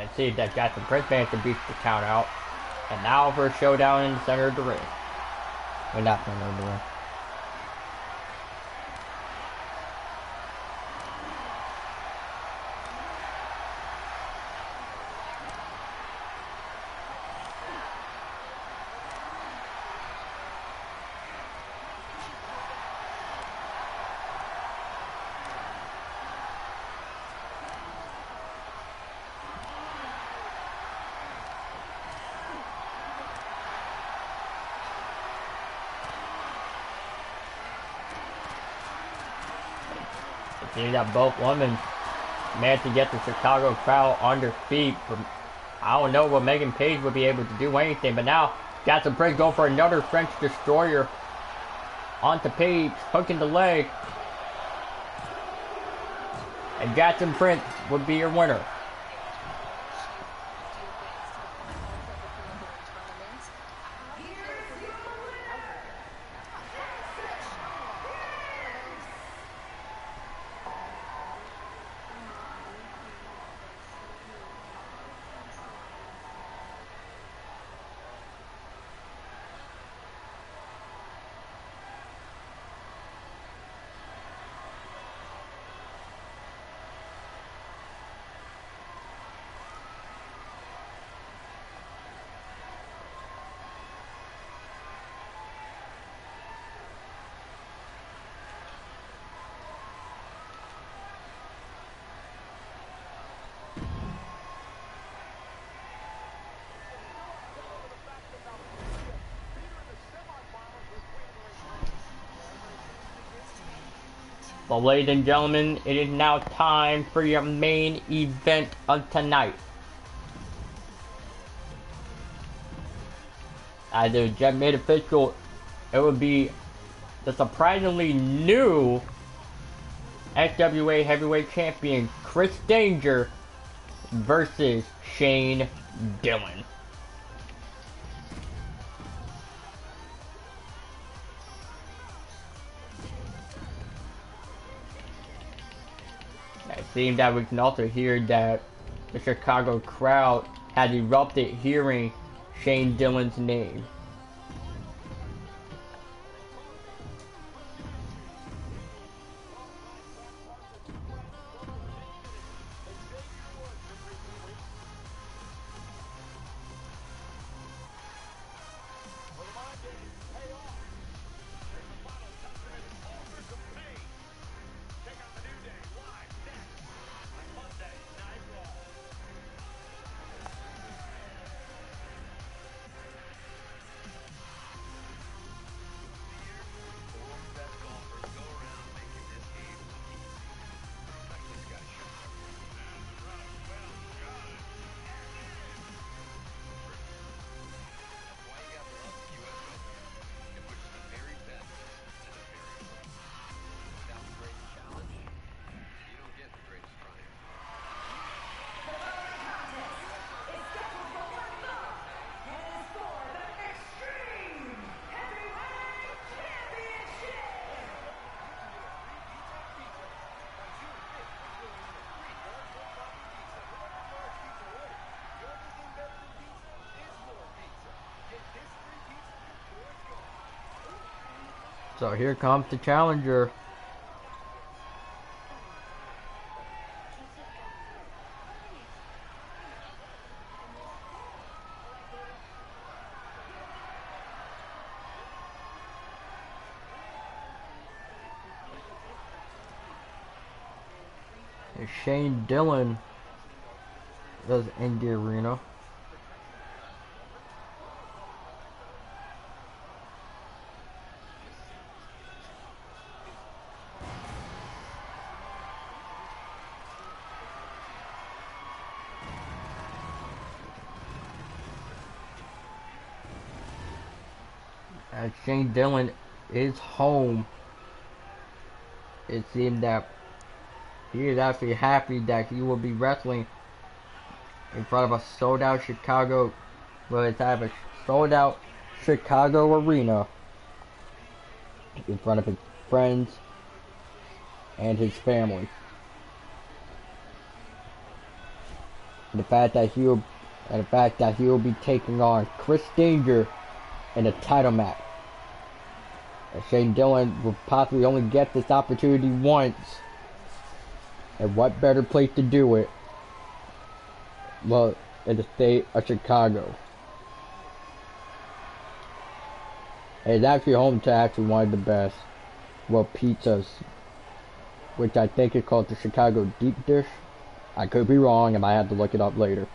And see that Jackson Prince managed to beat the count out. And now for a showdown in the center of the ring. We're not center of the ring. Seeing that both women managed to get the Chicago crowd on their feet. I don't know what Megan Page would be able to do anything, but now Jackson Prince going for another French destroyer onto Page, hooking the leg. And Jackson Prince would be your winner. Well, ladies and gentlemen, it is now time for your main event of tonight. As it was just made official, it would be the surprisingly new XWA Heavyweight Champion Chris Danger versus Shane Dillon. It seems that we can also hear that the Chicago crowd has erupted hearing Shane Dillon's name. So here comes the challenger. And Shane Dillon is in the arena. As Shane Dillon is home, it seemed that he is actually happy that he will be wrestling in front of a sold out Chicago, well, it's have a sold out Chicago arena in front of his friends and his family. and the fact that he will be taking on Chris Danger in a title match. And Shane Dillon will possibly only get this opportunity once. And what better place to do it? Well, in the state of Chicago. And it's actually home to actually one of the best, well, pizzas, which I think is called the Chicago Deep Dish. I could be wrong, I might have to look it up later.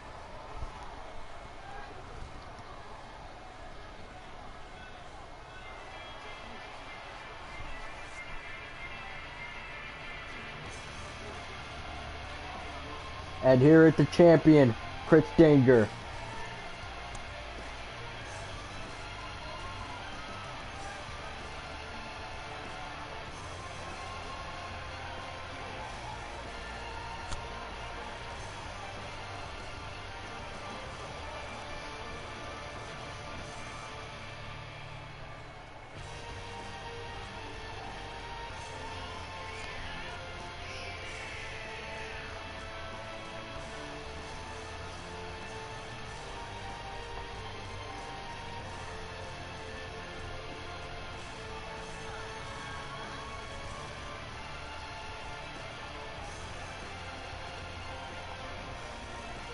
And here is the champion, Chris Danger.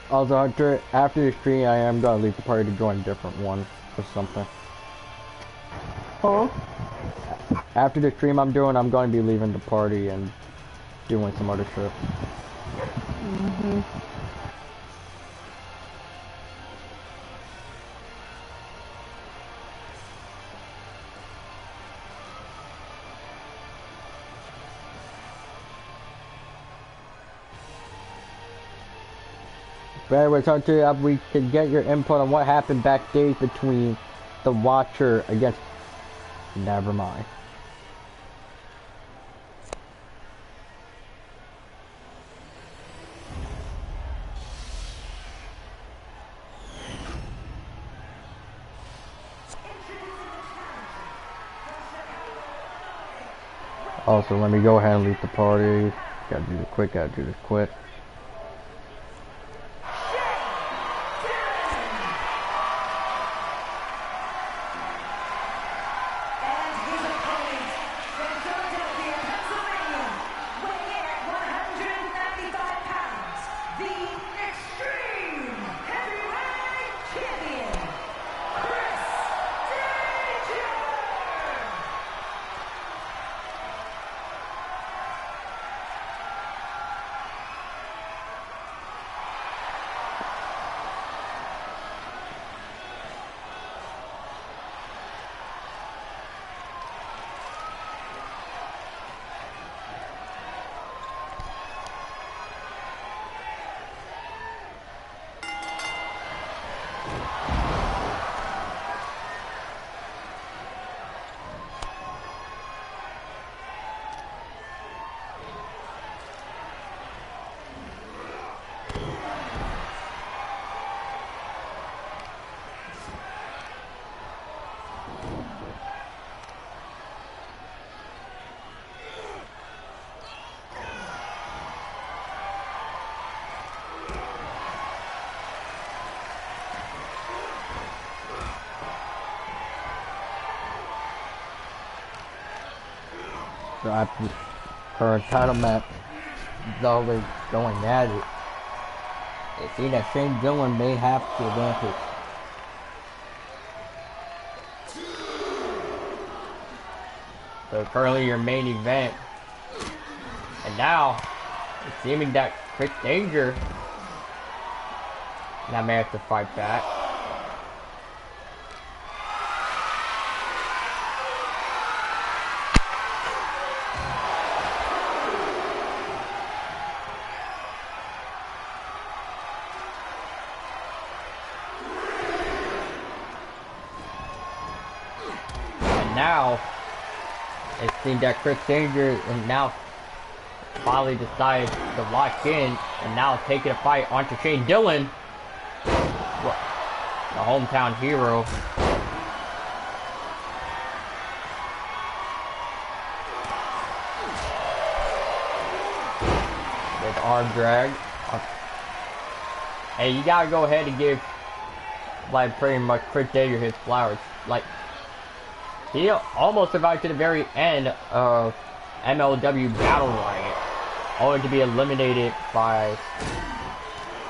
Also, after the stream, I am gonna leave the party to join a different one or something. Huh? After the stream I'm doing, I'm going to be leaving the party and doing some other shit. Mm-hmm. But anyway, talk to you, we can get your input on what happened backstage between the Watcher against... Never mind. Also, let me go ahead and leave the party. Gotta do this quick. So after her title match is always going at it, it seems that Shane Dillon may have the advantage. So currently your main event, and now it's seeming that Chris Danger now may have to fight back. Now, it seems that Chris Danger is now finally decided to lock in and now taking a fight onto Shane Dillon, the hometown hero. With arm drag. And you gotta go ahead and give, like, pretty much Chris Danger his flowers. Like, he almost survived to the very end of MLW Battle Riot, only to be eliminated by,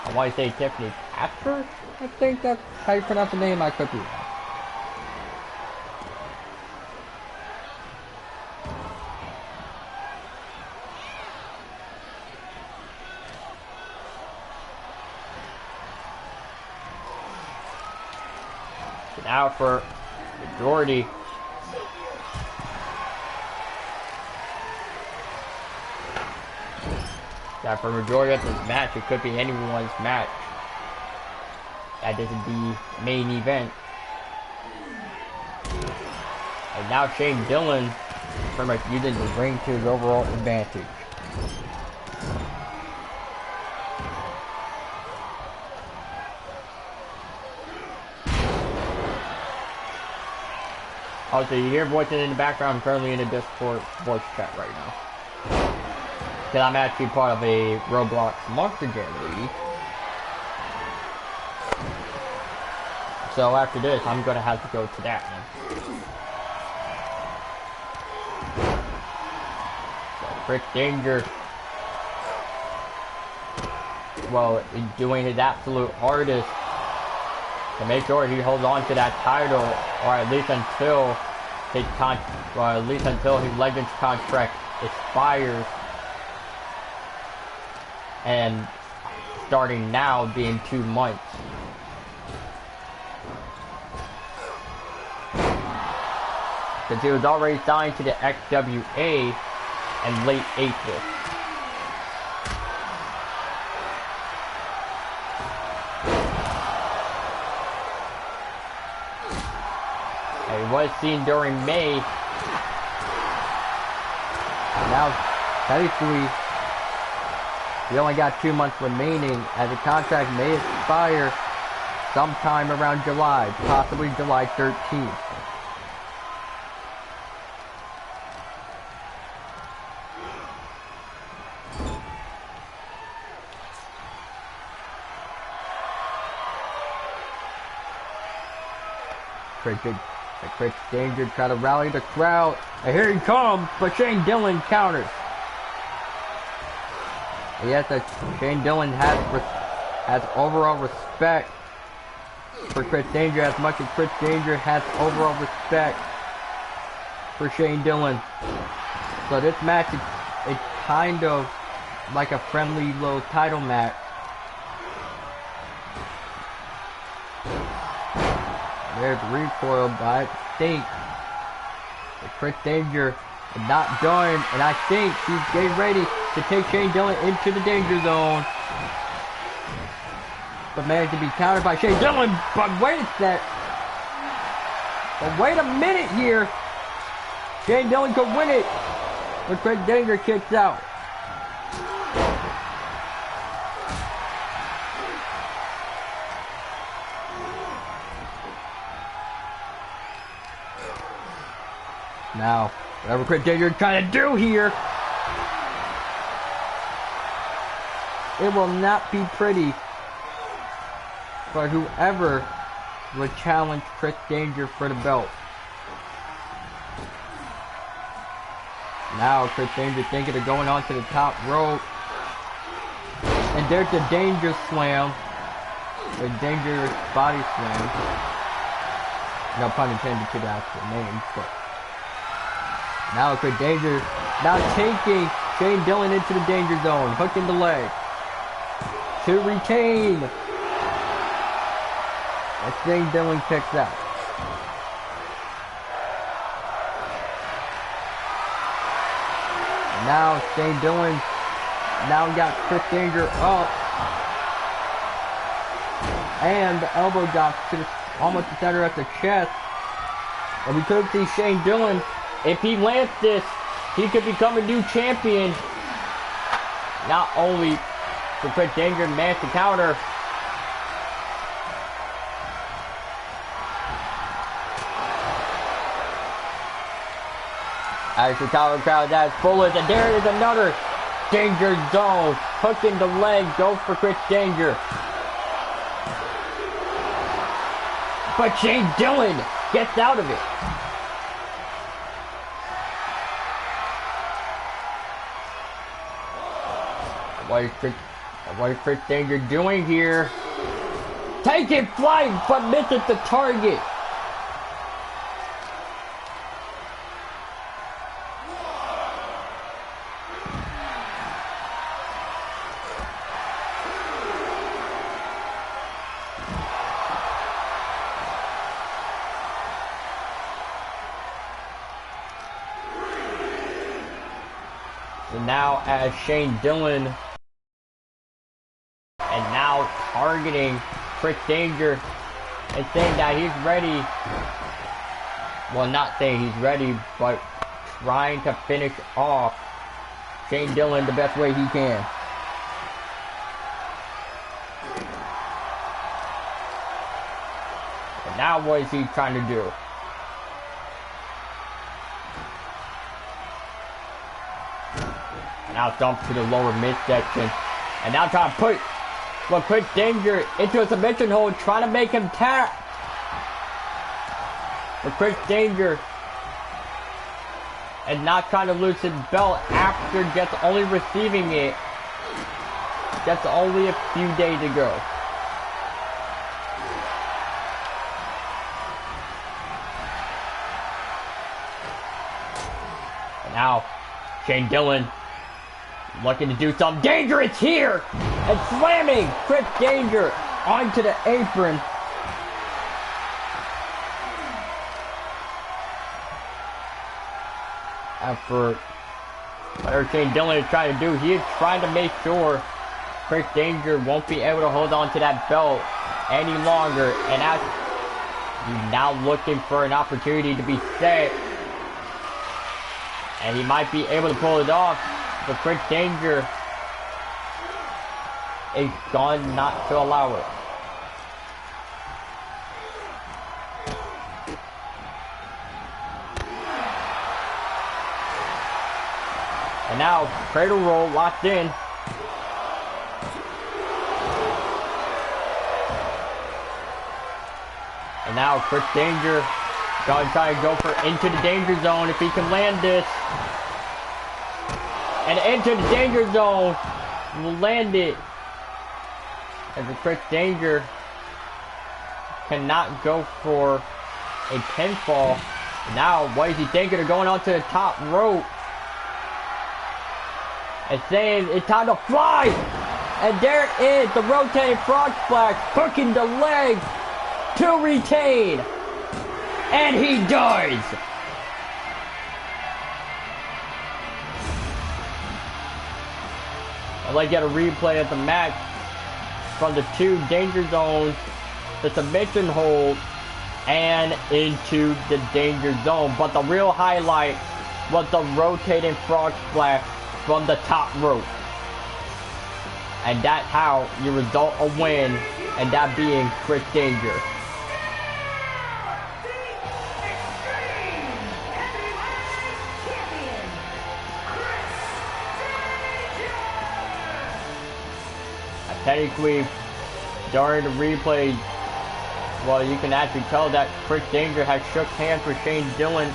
I want to say Tiffany Casper? I think that's how you pronounce the name. I could be wrong. Now for majority. Now for majority of this match, it could be anyone's match. That is the main event. And now Shane Dillon pretty much using the ring to his overall advantage. Oh, so you hear voices in the background. I'm currently in a Discord voice chat right now. Because I'm actually part of a Roblox Monster Jam League. So after this, I'm going to have to go to that one. So Chris Danger, well, is doing his absolute hardest to make sure he holds on to that title, or at least until his Legends contract expires, and starting now being 2 months. Because he was already signed to the XWA in late April. It was seen during May. Now, technically, we only got 2 months remaining, as the contract may expire sometime around July, possibly July 13th. Chris Danger try to rally the crowd, and here he comes, but Shane Dillon counters. Yes, Shane Dillon has overall respect for Chris Danger, as much as Chris Danger has overall respect for Shane Dillon. So this match is kind of like a friendly little title match. There's recoil, but I think that Chris Danger is not done, and I think he's getting ready to take Shane Dillon into the danger zone. But managed to be countered by Shane Dillon, but wait a sec. But wait a minute here. Shane Dillon could win it, but Chris Danger kicks out. Now, whatever Chris Danger is trying to do here, it will not be pretty for whoever would challenge Chris Danger for the belt. Now, Chris Danger thinking of going onto the top rope. And there's the Danger Slam. The Dangerous Body Slam. No pun intended to the actual name, but now Chris Danger now taking Shane Dillon into the danger zone, hooking the leg to retain. And Shane Dillon kicks out. And now Shane Dillon now got Chris Danger up, and the elbow drop to almost the center of the chest. And we could see Shane Dillon, if he lands this, he could become a new champion. Not only for Chris Danger and manage to counter, as the counter crowd as full as, and there is another Danger Zone, hooking the leg, goes for Chris Danger. But Shane Dillon gets out of it. What is Chris Danger doing here? Taking flight, but misses the target. So now as Shane Dillon and now targeting Chris Danger and saying that he's ready. Well, not saying he's ready, but trying to finish off Shane Dillon the best way he can. And now what is he trying to do? Now dump to the lower midsection. And now trying to put Chris Danger into a submission hold, trying to make him tap. But Chris Danger is not trying to lose his belt after just only receiving it just only a few days ago. And now Shane Dillon looking to do something dangerous here and slamming Chris Danger onto the apron. After whatever Shane Dillon is trying to do, he is trying to make sure Chris Danger won't be able to hold on to that belt any longer, and as he's now looking for an opportunity to be set, and he might be able to pull it off. But Chris Danger is gone not to allow it. And now, cradle roll locked in. And now Chris Danger gonna try to go for into the danger zone if he can land this. And into the danger zone, will land it. As the Chris Danger cannot go for a pinfall. Now, what is he thinking of going onto the top rope? And saying it's time to fly! And there it is, the rotating frog splash, hooking the leg to retain. And he does! I'd like to get a replay of the match from the two danger zones, the submission hold, and into the danger zone. But the real highlight was the rotating frog splash from the top rope. And that's how you result a win, and that being Chris Danger. Technically, during the replay, well, you can actually tell that Chris Danger has shook hands with Shane Dillon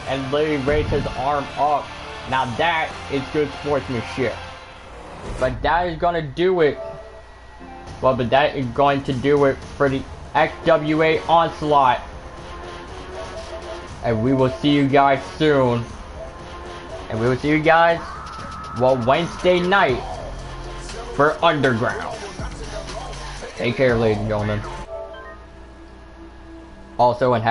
and literally raised his arm up. Now that is good sportsmanship. But that is gonna do it. Well, but that is going to do it for the XWA Onslaught. And we will see you guys soon. And we will see you guys, well, Wednesday night for Underground. Take care, ladies and gentlemen. Also, and happy